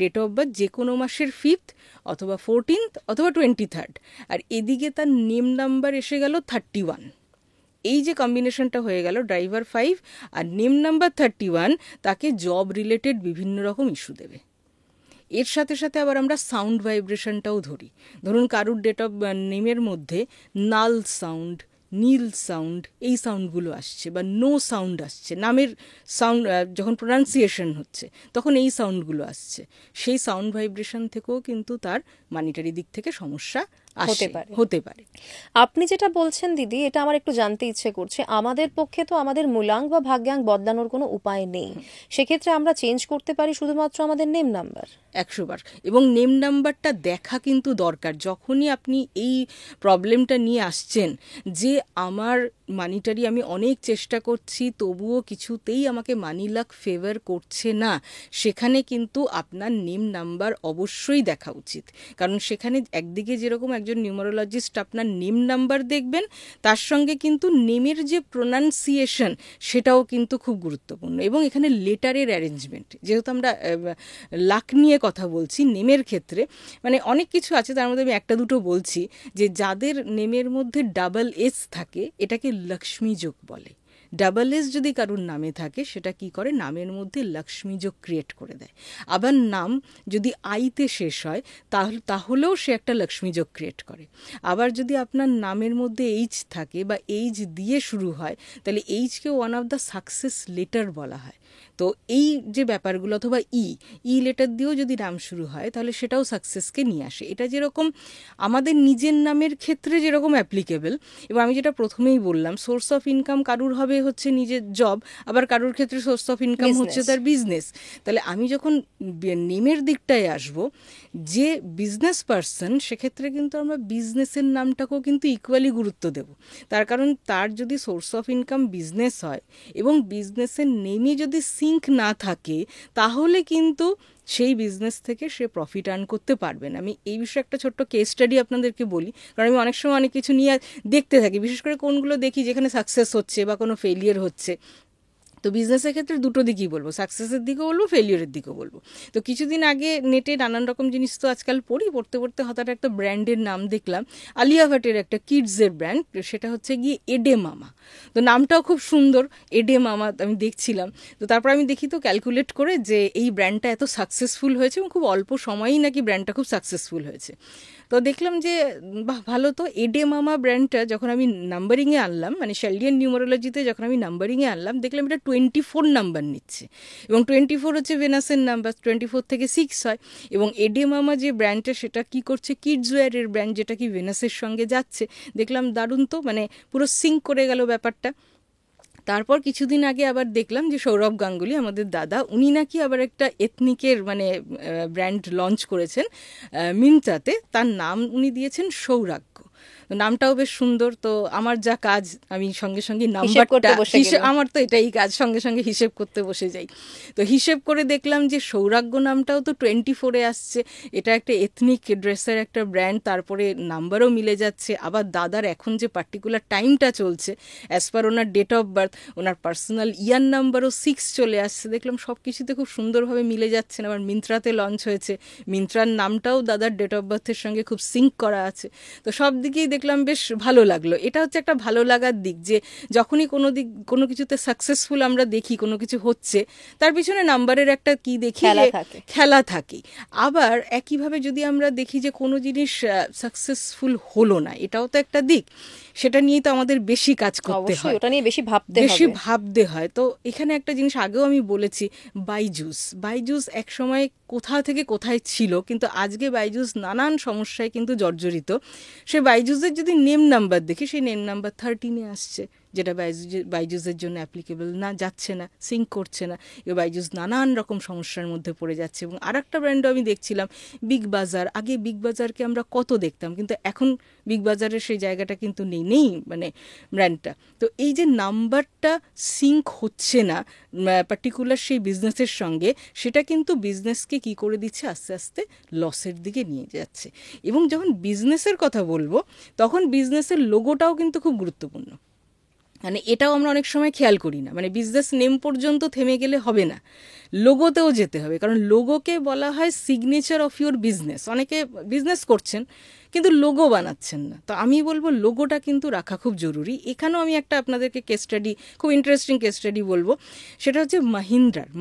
S1: ডেট অফ বার্থ যে কোনো মাসের 5th অথবা 14th অথবা 23rd, আর এদিকে তার নেম নাম্বার এসে গেল 31। এই যে কম্বিনেশনটা হয়ে গেল, ড্রাইভার 5 আর নেম নাম্বার 31, তাকে জব রিলেটেড বিভিন্ন রকম ইস্যু দেবে। এর সাথে সাথে আবার আমরা সাউন্ড ভাইব্রেশনটাও ধরি। ধরুন কারুর ডেট অফ নেমের মধ্যে নাল সাউন্ড, নীল সাউন্ড, এই সাউন্ডগুলো আসছে, বা নো সাউন্ড আসছে, নামের সাউন্ড যখন প্রোনাউন্সিয়েশন হচ্ছে তখন এই সাউন্ডগুলো আসছে, সেই সাউন্ড ভাইব্রেশন থেকেও কিন্তু তার মানিটারি দিক থেকে সমস্যা হতে পারে।
S2: আপনি যেটা বলছেন দিদি, এটা আমার একটু জানতে ইচ্ছে করছে। আমাদের পক্ষে তো আমাদের মূলাঙ্ক বা ভাগ্যাঙ্ক বদলানোর কোনো উপায় নেই, সেক্ষেত্রে আমরা চেঞ্জ করতে পারি শুধুমাত্র আমাদের নেম নাম্বার।
S1: 100বার। এবং নেম নাম্বারটা দেখা কিন্তু দরকার। যখনই আপনি এই প্রবলেমটা নিয়ে আসছেন যে আমার মানিটারি, আমি অনেক চেষ্টা করছি তবুও কিছুতেই আমাকে মানি লাক ফেভার করছে না, সেখানে কিন্তু আপনার নেম নাম্বার অবশ্যই দেখা উচিত। কারণ সেখানে একদিকে যেরকম একজন একজন নিউমারোলজিস্ট আপনার নেম নাম্বার দেখবেন, তার সঙ্গে কিন্তু নেমের যে প্রোনাউন্সিয়েশন সেটাও কিন্তু খুব গুরুত্বপূর্ণ। এবং এখানে লেটারের অ্যারেঞ্জমেন্ট, যেহেতু আমরা লাক নিয়ে কথা বলছি নেমের ক্ষেত্রে, মানে অনেক কিছু আছে, তার মধ্যে আমি একটা দুটো বলছি যে যাদের নেমের মধ্যে ডাবল এস থাকে এটাকে লক্ষ্মী যোগ বলে। ডাবল এস যদি কারুর নামে থাকে সেটা কি করে, নামের মধ্যে লক্ষ্মী যোগ ক্রিয়েট করে দেয়। আবার নাম যদি আইতে শেষ হয় তাহলেও সে একটা লক্ষ্মী যোগ ক্রিয়েট করে। আবার যদি আপনার নামের মধ্যে এইচ থাকে বা এইচ দিয়ে শুরু হয়, তাহলে এইচকে one of the success letter বলা হয়। তো এই যে ব্যাপারগুলো, অথবা ই লেটার দিয়েও যদি নাম শুরু হয় তাহলে সেটাও সাকসেসকে নিয়ে আসে। এটা যেরকম আমাদের নিজের নামের ক্ষেত্রে যেরকম অ্যাপ্লিকেবল, এবং আমি যেটা প্রথমেই বললাম, সোর্স অফ ইনকাম কারুর হবে হচ্ছে নিজের জব, আবার কারুর ক্ষেত্রে সোর্স অফ ইনকাম হচ্ছে তার বিজনেস। তাহলে আমি যখন নেমের দিকটায় আসব, যে বিজনেস পার্সন, সেক্ষেত্রে কিন্তু আমরা বিজনেসের নামটাকেও কিন্তু ইকুয়ালি গুরুত্ব দেব। তার কারণ তার যদি সোর্স অফ ইনকাম বিজনেস হয় এবং বিজনেসের নেমে যদি সিঙ্ক না থাকে, তাহলে কিন্তু সেই বিজনেস থেকে সে প্রফিট আর্ন করতে পারবেন। আমি এই বিষয়ে একটা ছোট্ট কেস স্টাডি আপনাদেরকে বলি, কারণ আমি অনেক সময় অনেক কিছু নিয়ে দেখতে থাকি, বিশেষ করে কোনগুলো দেখি যেখানে সাকসেস হচ্ছে বা কোনো ফেলিয়ার হচ্ছে। তো বিজনেসের ক্ষেত্রে দুটো দিকই বলবো, সাকসেসের দিকেও বলবো, ফেলিওরের দিকেও বলবো। তো কিছুদিন আগে নেটে নানান রকম জিনিস তো আজকাল পড়তে পড়তে হঠাৎ একটা ব্র্যান্ডের নাম দেখলাম, আলিয়া ভাটের একটা কিডসের ব্র্যান্ড, সেটা হচ্ছে গিয়ে এডে মামা। তো নামটাও খুব সুন্দর, এডে মামা। আমি দেখছিলাম, তো তারপর আমি দেখি তো ক্যালকুলেট করে যে এই ব্র্যান্ডটা এত সাকসেসফুল হয়েছে এবং খুব অল্প সময়েই নাকি ব্র্যান্ডটা খুব সাকসেসফুল হয়েছে। তো দেখলাম যে বাহ, ভালো। তো এডে মামা ব্র্যান্ডটা যখন আমি নাম্বারিংয়ে আনলাম, মানে শেলডিয়ান নিউমারোলজিতে যখন আমি নাম্বারিংয়ে আনলাম, দেখলাম এটা 24 নাম্বার নিচ্ছে, এবং 24 হচ্ছে ভেনাসের নাম্বার, 24 থেকে 6 হয়। এবং এডে মামা যে ব্র্যান্ডটা, সেটা কি করছে, কিডস ওয়্যারের ব্র্যান্ড, যেটা কি ভেনাসের সঙ্গে যাচ্ছে। দেখলাম দারুণ, তো মানে পুরো সিঙ্ক করে গেল ব্যাপারটা। তারপর কিছুদিন আগে আবার দেখলাম যে সৌরভ গাঙ্গুলি, আমাদের দাদা, উনি নাকি আবার একটা এথনিকের মানে ব্র্যান্ড লঞ্চ করেছেন মিন্ত্রাতে। তার নাম উনি দিয়েছেন সৌরাগ্য। নামটাও বেশ সুন্দর। তো আমার যা কাজ, আমি সঙ্গে সঙ্গে নাম্বারটা, আমার তো এটাই কাজ, সঙ্গে সঙ্গে হিসেব করতে বসে যাই। তো হিসেব করে দেখলাম যে সৌরাগ্য নামটাও তো 24-এ আসছে, এটা একটা এথনিক ড্রেসের একটা ব্র্যান্ড, তারপরে নাম্বারও মিলে যাচ্ছে। আবার দাদার এখন যে পার্টিকুলার টাইমটা চলছে, অ্যাজ পার ওনার ডেট অফ বার্থ, ওনার পার্সোনাল ইয়ার নাম্বারও 6 চলে আসছে। দেখলাম সব কিছুতে খুব সুন্দরভাবে মিলে যাচ্ছে। আবার মিন্ত্রাতে লঞ্চ হয়েছে, মিন্ত্রার নামটাও দাদার ডেট অফ বার্থের সঙ্গে খুব সিঙ্ক করা আছে। তো সব দিকেই দেখলাম বেশ ভালো লাগলো। এটা হচ্ছে একটা ভালো লাগার দিক, যে যখনই কোনো কিছুতে সাকসেসফুল আমরা দেখি, কোনো কিছু হচ্ছে, তার পিছনে নাম্বারের একটা কি দেখি, খেলা থাকে। আবার একইভাবে যদি আমরা দেখি যে কোনো জিনিস সাকসেসফুল হলো না, এটাও তো একটা দিক, সেটা নিয়েই তো আমাদের বেশি কাজ করতে হয়,
S2: ওটা নিয়ে বেশি
S1: ভাবতে হয়। তো এখানে একটা জিনিস আগেও আমি বলেছি, বাইজুস এক সময় কোথা থেকে কোথায় ছিল, কিন্তু আজকে বাইজুস নানান সমস্যায় কিন্তু জর্জরিত। সে বাইজুসের যদি নেম নাম্বার দেখি, সেই নেম নাম্বার 13-এ আসছে, যেটা বাইজুসের জন্য অ্যাপ্লিকেবল না, যাচ্ছে না, সিঙ্ক করছে না। এবার বাইজুস নানান রকম সমস্যার মধ্যে পড়ে যাচ্ছে। এবং আর একটা ব্র্যান্ডও আমি দেখছিলাম, বিগ বাজার। আগে বিগ বাজারকে আমরা কত দেখতাম, কিন্তু এখন বিগ বাজারের সেই জায়গাটা কিন্তু নেই মানে ব্র্যান্ডটা। তো এই যে নাম্বারটা সিঙ্ক হচ্ছে না পার্টিকুলার সেই বিজনেসের সঙ্গে, সেটা কিন্তু বিজনেসকে কি করে দিচ্ছে, আস্তে আস্তে লসের দিকে নিয়ে যাচ্ছে। এবং যখন বিজনেসের কথা বলবো, তখন বিজনেসের লোগোটাও কিন্তু খুব গুরুত্বপূর্ণ। মানে এটাও আমরা অনেক সময় খেয়াল করি না, মানে বিজনেস নেম পর্যন্ত থেমে গেলে হবে না, লোগোতেও যেতে হবে। কারণ লোগোকে বলা হয় সিগনেচার অফ ইউর বিজনেস। অনেকে বিজনেস করছেন কিন্তু লোগো বানাচ্ছেন না, তো আমি বলবো লোগোটা কিন্তু রাখা খুব জরুরি। এখানেও আমি একটা আপনাদেরকে কেস স্টাডি, খুব ইন্টারেস্টিং কেস স্টাডি বলবো। সেটা হচ্ছে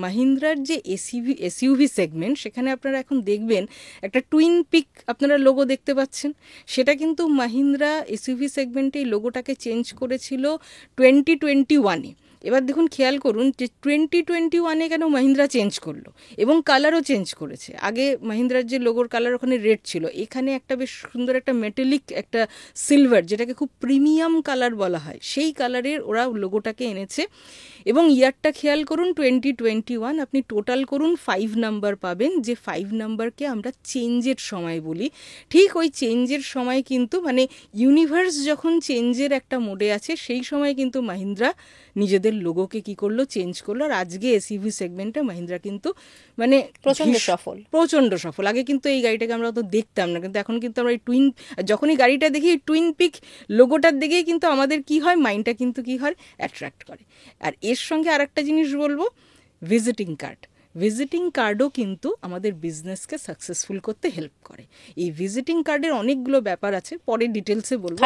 S1: মাহিন্দ্রার যে এসইউভি সেগমেন্ট, সেখানে আপনারা এখন দেখবেন একটা টুইন পিক আপনারা লোগো দেখতে পাচ্ছেন। সেটা কিন্তু মাহিন্দ্রা এসইউভি সেগমেন্টে এই লোগোটাকে চেঞ্জ করেছিল 2021-এ। এবার দেখুন, খেয়াল করুন যে 2021-এ কেন মাহিন্দ্রা চেঞ্জ করলো, এবং কালারও চেঞ্জ করেছে। আগে মাহিন্দ্রার যে লোগোর কালার ওখানে রেড ছিল, এখানে একটা বেশ সুন্দর একটা মেটালিক একটা সিলভার, যেটাকে খুব প্রিমিয়াম কালার বলা হয়, সেই কালারের ওরা লোগোটাকে এনেছে। এবং ইয়ারটা খেয়াল করুন 2021, আপনি টোটাল করুন 5 নাম্বার পাবেন, যে 5 নাম্বারকে আমরা চেঞ্জের সময় বলি। ঠিক ওই চেঞ্জের সময় কিন্তু, মানে ইউনিভার্স যখন চেঞ্জের একটা মোডে আছে, সেই সময় কিন্তু মাহিন্দ্রা নিজেদের নিজেদের লোগোকে কি করলো, চেঞ্জ করলো। আর আজকে এসইভি সেগমেন্টে মাহিন্দ্রা কিন্তু মানে প্রচণ্ড সফল। আগে কিন্তু এই গাড়িটাকে আমরা অত দেখতাম না, কিন্তু এখন কিন্তু আমরা এই যখনই গাড়িটা দেখি টুইন পিক লোগোটার দিকেই কিন্তু আমাদের কি হয়, মাইন্ডটা কিন্তু কি হয়, অ্যাট্রাক্ট করে। আর এর সঙ্গে আর একটা জিনিস বলবো, ভিজিটিং কার্ডও কিন্তু আমাদের বিজনেসকে সাকসেসফুল করতে হেল্প করে। এই ভিজিটিং কার্ডের অনেকগুলো ব্যাপার আছে, পরে ডিটেলসে বলবো,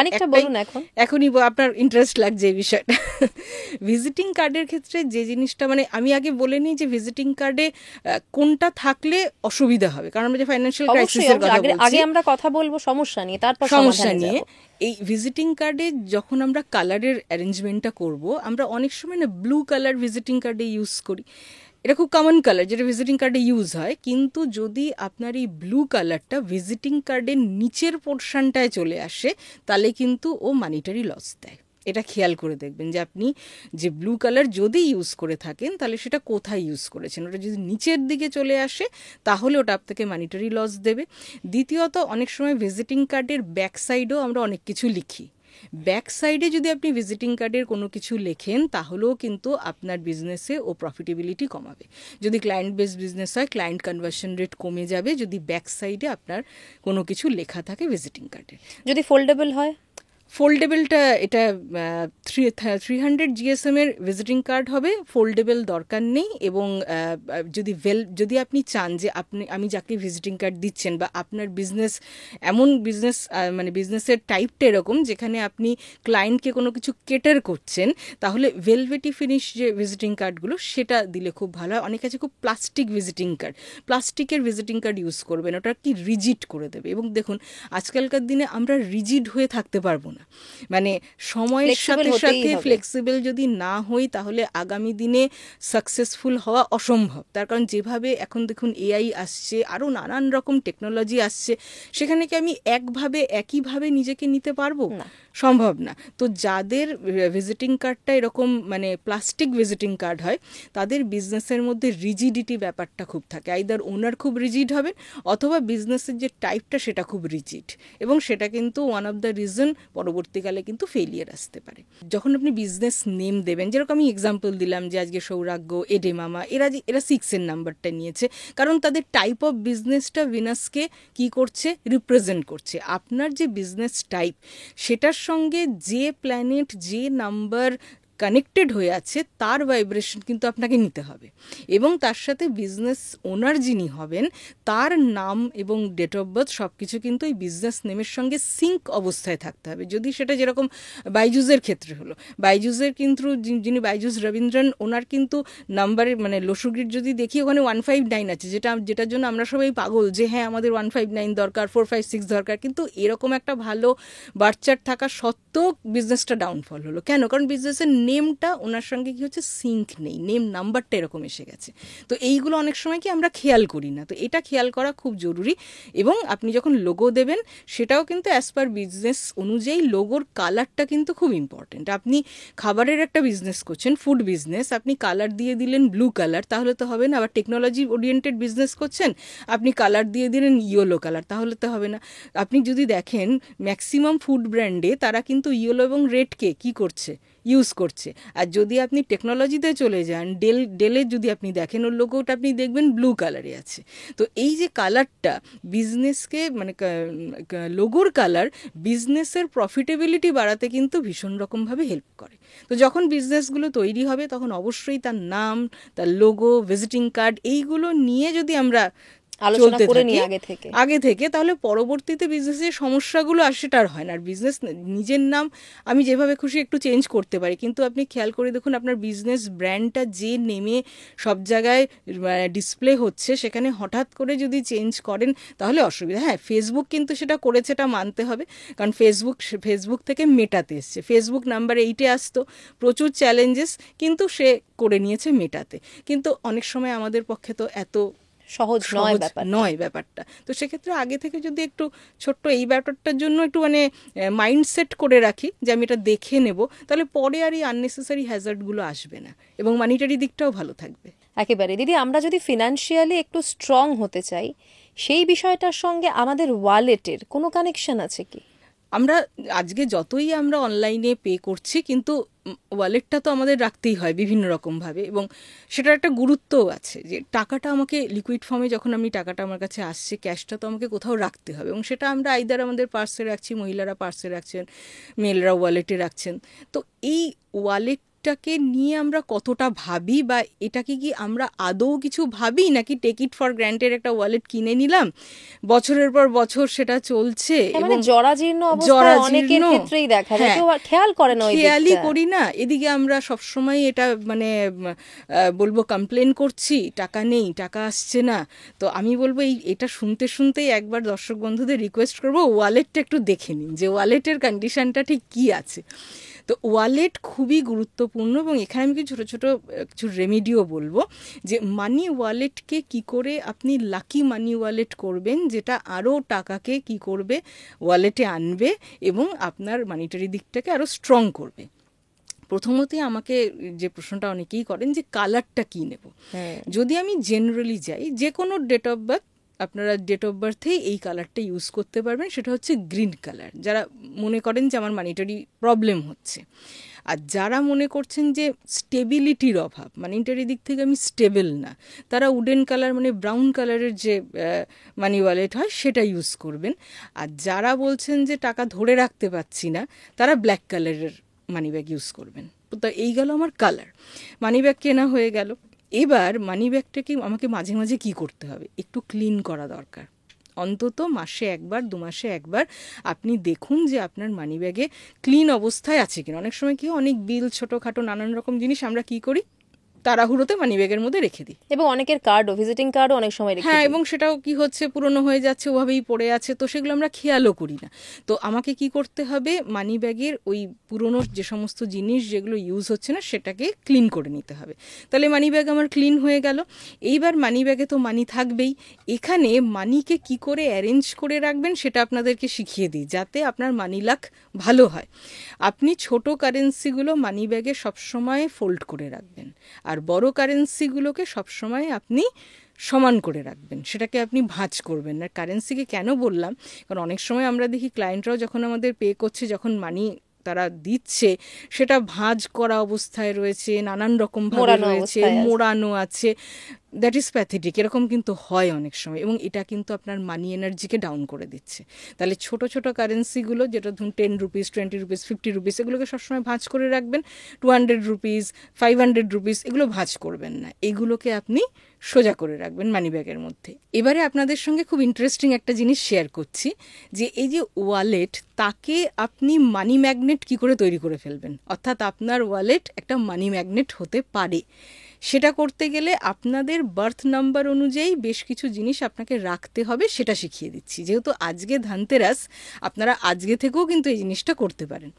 S1: এখনই আপনার ইন্টারেস্ট লাগছে এই বিষয়টা। ভিজিটিং কার্ডের ক্ষেত্রে যে জিনিসটা, মানে আমি আগে বলে নিই যে ভিজিটিং কার্ডে কোনটা থাকলে অসুবিধা হবে, কারণ আমরা যে ফাইন্যান্সিয়াল ক্রাইসিসের কথা বলছি,
S2: আগে আমরা কথা বলবো সমস্যা নিয়ে।
S1: এই ভিজিটিং কার্ডে যখন আমরা কালারের অ্যারেঞ্জমেন্টটা করব, আমরা অনেক সময় না ব্লু কালার ভিজিটিং কার্ডে ইউজ করি, এটা খুব কমন কালার যেটা ভিজিটিং কার্ডে ইউজ হয়। কিন্তু যদি আপনার এই ব্লু কালারটা ভিজিটিং কার্ডের নিচের পোর্শনটায় চলে আসে, তাহলে কিন্তু ও মানিটারি লস দেয়। এটা খেয়াল করে দেখবেন যে আপনি যে ব্লু কালার যদি ইউজ করে থাকেন, তাহলে সেটা কোথায় ইউজ করেছেন। ওটা যদি নিচের দিকে চলে আসে, তাহলে ওটা আপনাকে মানিটারি লস দেবে। দ্বিতীয়ত, অনেক সময় ভিজিটিং কার্ডের ব্যাক সাইডেও আমরা অনেক কিছু লিখি। ব্যাক সাইডে যদি আপনি ভিজিটিং কার্ডের কোনো কিছু লেখেন, তাহলেও কিন্তু আপনার বিজনেসে ও প্রফিটেবিলিটি কমাবে। যদি ক্লায়েন্ট বেস বিজনেস হয়, ক্লায়েন্ট কনভার্সন রেট কমে যাবে যদি ব্যাক সাইডে আপনার কোনো কিছু লেখা থাকে ভিজিটিং কার্ডে।
S2: যদি ফোল্ডেবল হয়,
S1: ফোল্ডেবলটা এটা 300 GSM এর ভিজিটিং কার্ড হবে, ফোল্ডেবল দরকার নেই। এবং যদি আপনি চান যে আমি যাকে ভিজিটিং কার্ড দিচ্ছেন, বা আপনার বিজনেস এমন মানে বিজনেসের টাইপটা এরকম যেখানে আপনি ক্লায়েন্টকে কোনো কিছু কেটার করছেন, তাহলে ভেলভেটি ফিনিশ যে ভিজিটিং কার্ডগুলো সেটা দিলে খুব ভালো হয়। অনেক আছে খুব প্লাস্টিক ভিজিটিং কার্ড ইউজ করবেন, ওটা কি রিজিড করে দেবে। এবং দেখুন, আজকালকার দিনে আমরা রিজিড হয়ে থাকতে পারবো না, মানে সময়ের সাথে সাথে ফ্লেক্সিবল যদি না হই, তাহলে আগামী দিনে সাকসেসফুল হওয়া অসম্ভব। তার কারণ যেভাবে এখন দেখুন এআই আসছে, আরও নানান রকম টেকনোলজি আসছে, সেখানে কি আমি একইভাবে নিজেকে নিতে পারবো? সম্ভব না। তো যাদের ভিজিটিং কার্ডটা এরকম মানে প্লাস্টিক ভিজিটিং কার্ড হয়, তাদের বিজনেসের মধ্যে রিজিডিটি ব্যাপারটা খুব থাকে। আইদার ওনার খুব রিজিড হবেন, অথবা বিজনেসের যে টাইপটা সেটা খুব রিজিড, এবং সেটা কিন্তু ওয়ান অফ দ্য রিজন পরবর্তীকালে কিন্তু ফেলিয়ার আসতে পারে। যখন আপনি বিজনেস নেম দেবেন, যেরকম আমি এক্সাম্পল দিলাম যে আজকে সৌরাগ্য, এডে মামা, এরা 6 নাম্বারটা নিয়েছে, কারণ তাদের টাইপ অফ বিজনেসটা ভিনাসকে কি করছে, রিপ্রেজেন্ট করছে। আপনার যে বিজনেস টাইপ, সেটার সঙ্গে যে প্ল্যানেট, যে নাম্বার কানেক্টেড হয়ে আছে, তার ভাইব্রেশন কিন্তু আপনাকে নিতে হবে। এবং তার সাথে বিজনেস ওনার যিনি হবেন, তার নাম এবং ডেট অফ বার্থ সব কিছু কিন্তু এই বিজনেস নেমের সঙ্গে সিঙ্ক অবস্থায় থাকতে হবে। যদি সেটা যেরকম বাইজুসের ক্ষেত্রে হলো, বাইজুসের কিন্তু যিনি বাইজুস রবীন্দ্রন, ওনার কিন্তু নাম্বারের মানে লসুগির যদি দেখি, ওখানে 159 আছে, যেটার জন্য আমরা সবাই পাগল যে হ্যাঁ আমাদের 159 দরকার, 456 দরকার। কিন্তু এরকম একটা ভালো বার্চার থাকা সত্ত্বেও বিজনেসটা ডাউনফল হলো। কেন? কারণ বিজনেসের নেমটা ওনার সঙ্গে কি হচ্ছে, সিঙ্ক নেই, নেম নাম্বারটা এরকম এসে গেছে। তো এইগুলো অনেক সময় কি আমরা খেয়াল করি না, তো এটা খেয়াল করা খুব জরুরি। এবং আপনি যখন লোগো দেবেন, সেটাও কিন্তু অ্যাজ পার বিজনেস অনুযায়ী লোগোর কালারটা কিন্তু খুব ইম্পর্টেন্ট। আপনি খাবারের একটা বিজনেস করছেন, ফুড বিজনেস, আপনি কালার দিয়ে দিলেন ব্লু কালার, তাহলে তো হবে না। আবার টেকনোলজি ওরিয়েন্টেড বিজনেস করছেন, আপনি কালার দিয়ে দিলেন ইয়েলো কালার, তাহলে তো হবে না। আপনি যদি দেখেন ম্যাক্সিমাম ফুড ব্র্যান্ডে তারা কিন্তু ইয়েলো এবং রেডকে কি করছে, ইউজ করছে। আর যদি আপনি টেকনোলজিতে চলে যান, ডেলের যদি আপনি দেখেন, ওর লোগোটা আপনি দেখবেন ব্লু কালারে আছে। তো এই যে কালারটা বিজনেসকে মানে লোগোর কালার বিজনেসের প্রফিটেবিলিটি বাড়াতে কিন্তু ভীষণ রকমভাবে হেল্প করে। তো যখন বিজনেসগুলো তৈরি হবে, তখন অবশ্যই তার নাম, তার লোগো, ভিজিটিং কার্ড, এইগুলো নিয়ে যদি আমরা
S2: আলোচনা করে নিই
S1: আগে থেকে, তাহলে পরবর্তীতে বিজনেসের সমস্যাগুলো আর সেটা আর হয় না। আর বিজনেস নিজের নাম আমি যেভাবে খুশি একটু চেঞ্জ করতে পারি, কিন্তু আপনি খেয়াল করে দেখুন আপনার বিজনেস ব্র্যান্ডটা যে নেমে সব জায়গায় ডিসপ্লে হচ্ছে, সেখানে হঠাৎ করে যদি চেঞ্জ করেন তাহলে অসুবিধা। হ্যাঁ, ফেসবুক কিন্তু সেটা করেছে, এটা মানতে হবে, কারণ ফেসবুক থেকে মেটাতে এসছে। ফেসবুক নাম্বার 8-এ আসতো, প্রচুর চ্যালেঞ্জেস, কিন্তু সে করে নিয়েছে মেটাতে। কিন্তু অনেক সময় আমাদের পক্ষে তো এত
S2: সহজ
S1: নয় ব্যাপারটা। তো সেক্ষেত্রে আগে থেকে যদি একটু ছোট্ট এই ব্যাপারটার জন্য একটু মানে মাইন্ডসেট করে রাখি যে আমি এটা দেখে নেব, তাহলে পরে আর এই আননেসেসারি হ্যাজার্ডগুলো আসবে না, এবং মানিটারি দিকটাও ভালো থাকবে।
S2: একেবারে। দিদি, আমরা যদি ফিনান্সিয়ালি একটু স্ট্রং হতে চাই, সেই বিষয়টার সঙ্গে আমাদের ওয়ালেটের কোনো কানেকশন আছে কি?
S1: আমরা আজকে যতই আমরা অনলাইনে পে করছি, কিন্তু ওয়ালেটটা তো আমাদের রাখতেই হয় বিভিন্ন রকমভাবে, এবং সেটার একটা গুরুত্বও আছে যে টাকাটা আমাকে লিকুইড ফর্মে যখন আমি টাকাটা আমার কাছে আসছে, ক্যাশটা তো আমাকে কোথাও রাখতে হবে, এবং সেটা আমরা আইদার আমাদের পার্সে রাখছি, মহিলারা পার্সে রাখছেন, মেয়েরা ওয়ালেটে রাখছেন। তো এই ওয়ালেটটাকে নিয়ে আমরা কতটা ভাবি, বা এটাকে কি আমরা আদৌ কিছু ভাবি, নাকি টেক ইট ফর গ্র্যান্টেড একটা ওয়ালেট কিনে নিলাম, বছরের পর বছর সেটা চলছে,
S2: মানে জরাজীর্ণ অবস্থায় অনেকের ক্ষেত্রেই দেখা যায়, কেউ খেয়াল করে না,
S1: খেয়ালই করি না। এদিকে আমরা সবসময় এটা মানে বলবো কমপ্লেন করছি, টাকা নেই, টাকা আসছে না। তো আমি বলবো এটা শুনতে শুনতেই একবার দর্শক বন্ধুদের রিকোয়েস্ট করবো, ওয়ালেটটা একটু দেখে নিন যে ওয়ালেটের কন্ডিশনটা ঠিক কি আছে। তো ওয়ালেট খুবই গুরুত্বপূর্ণ, এবং এখানে আমি কিছু ছোটো ছোটো কিছু রেমিডিও বলবো যে মানি ওয়ালেটকে কি করে আপনি লাকি মানি ওয়ালেট করবেন, যেটা আরও টাকাকে কি করবে, ওয়ালেটে আনবে এবং আপনার মানিটারি দিকটাকে আরও স্ট্রং করবে। প্রথমতই আমাকে যে প্রশ্নটা অনেকেই করেন যে কালারটা কী নেব। যদি আমি জেনারেলি যাই, যে কোনো ডেট অফ বার্থ, আপনারা ডেট অফ বার্থেই এই কালারটা ইউজ করতে পারবেন, সেটা হচ্ছে গ্রিন কালার। যারা মনে করেন যে আমার মানিটারি প্রবলেম হচ্ছে, আর যারা মনে করছেন যে স্টেবিলিটির অভাব, মানিটারি দিক থেকে আমি স্টেবল না, তারা উডেন কালার মানে ব্রাউন কালারের যে মানি ওয়ালেট হয় সেটা ইউজ করবেন। আর যারা বলছেন যে টাকা ধরে রাখতে পারছি না, তারা ব্ল্যাক কালারের মানি ব্যাগ ইউজ করবেন। তো এই গেল আমার কালার, মানি ব্যাগ কেনা হয়ে গেল। এবার মানি ব্যাগটাকে আমাকে মাঝে মাঝে কি করতে হবে, একটু ক্লিন করা দরকার। অন্তত মাসে একবার, 2 মাসে একবার আপনি দেখুন যে আপনার মানি ব্যাগে ক্লিন অবস্থায় আছে কিনা। অনেক সময় কি অনেক বিল, ছোটোখাটো নানান রকম জিনিস আমরা কি করি, তাড়াহুড়োতে মানি ব্যাগের মধ্যে রেখে দিই,
S2: এবং অনেকের কার্ডও, ভিজিটিং কার্ডও অনেক সময় রেখে দিই।
S1: হ্যাঁ, এবং সেটাও কি হচ্ছে, পুরনো হয়ে যাচ্ছে, ওভাবেই পড়ে আছে, তো সেগুলো আমরা খেয়ালও করি না। তো আমাকে কি করতে হবে, মানি ব্যাগের ওই পুরনো যে সমস্ত জিনিস যেগুলো ইউজ হচ্ছে না সেটাকে ক্লিন করে নিতে হবে। তাহলে মানি ব্যাগ আমার ক্লিন হয়ে গেল। এইবার মানি ব্যাগে তো মানি থাকবেই, এখানে মানিকে কি করে অ্যারেঞ্জ করে রাখবেন সেটা আপনাদেরকে শিখিয়ে দিই, যাতে আপনার মানি লাক ভালো হয়। আপনি ছোট কারেন্সিগুলো মানি ব্যাগে সবসময় ফোল্ড করে রাখবেন, আর বড় কারেন্সিগুলোকে সবসময় আপনি সমান করে রাখবেন, সেটাকে আপনি ভাঁজ করবেন না। কারেন্সিকে কেন বললাম, কারণ অনেক সময় আমরা দেখি ক্লায়েন্টরাও যখন আমাদের পে করছে, যখন মানি তারা দিচ্ছে সেটা ভাঁজ করা অবস্থায় রয়েছে, নানান রকমভাবে রয়েছে, মোড়ানো আছে, দ্যাট ইজ প্যাথেটিক। এরকম কিন্তু হয় অনেক সময়, এবং এটা কিন্তু আপনার মানি এনার্জিকে ডাউন করে দিচ্ছে। তাহলে ছোট ছোট কারেন্সিগুলো, যেটা ধরুন 10 রুপিস, 20 রুপিস, 50 রুপিস, এগুলোকে সবসময় ভাঁজ করে রাখবেন। 200 রুপিস, 500 রুপিস, এগুলো ভাঁজ করবেন না, এগুলোকে আপনি সোজা করে রাখবেন মানি ব্যাগের মধ্যে। এবারে আপনাদের সঙ্গে খুব ইন্টারেস্টিং একটা জিনিস শেয়ার করছি, যে এই যে ওয়ালেট, তাকে আপনি মানি ম্যাগনেট কি করে তৈরি করে ফেলবেন, অর্থাৎ আপনার ওয়ালেট একটা মানি ম্যাগনেট হতে পারে। সেটা করতে গেলে আপনাদের বার্থ নাম্বার অনুযায়ী বেশ কিছু জিনিস আপনাকে রাখতে হবে, সেটা শিখিয়ে দিচ্ছি। যেহেতু আজকে ধনতেরাস, আপনারা আজকে থেকেও কিন্তু এই জিনিসটা করতে পারেন।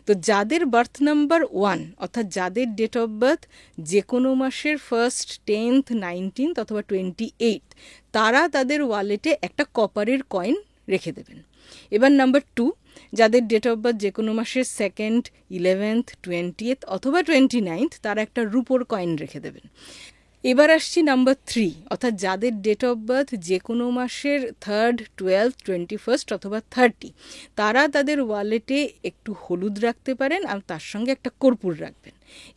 S1: তো যাদের বার্থ নাম্বার 1, অর্থাৎ যাদের ডেট অফ বার্থ যে কোনো মাসের 1st, 10th, 19th অথবা 28, তারা তাদের ওয়ালেটে একটা কপারের কয়েন রেখে দেবেন। এবার নাম্বার 2, যাদের ডেট অফ বার্থ যে কোনো মাসের 2nd, 11th, 20th অথবা 29th, তারা একটা রুপোর কয়েন রেখে দেবেন। এবার আসছি নাম্বার 3, অর্থাৎ যাদের ডেট অফ বার্থ যে কোনো মাসের 3rd, 12th, 21st অথবা 30, তারা তাদের ওয়ালেটে একটু হলুদ রাখতে পারেন, আর তার সঙ্গে একটা কর্পূর রাখবেন।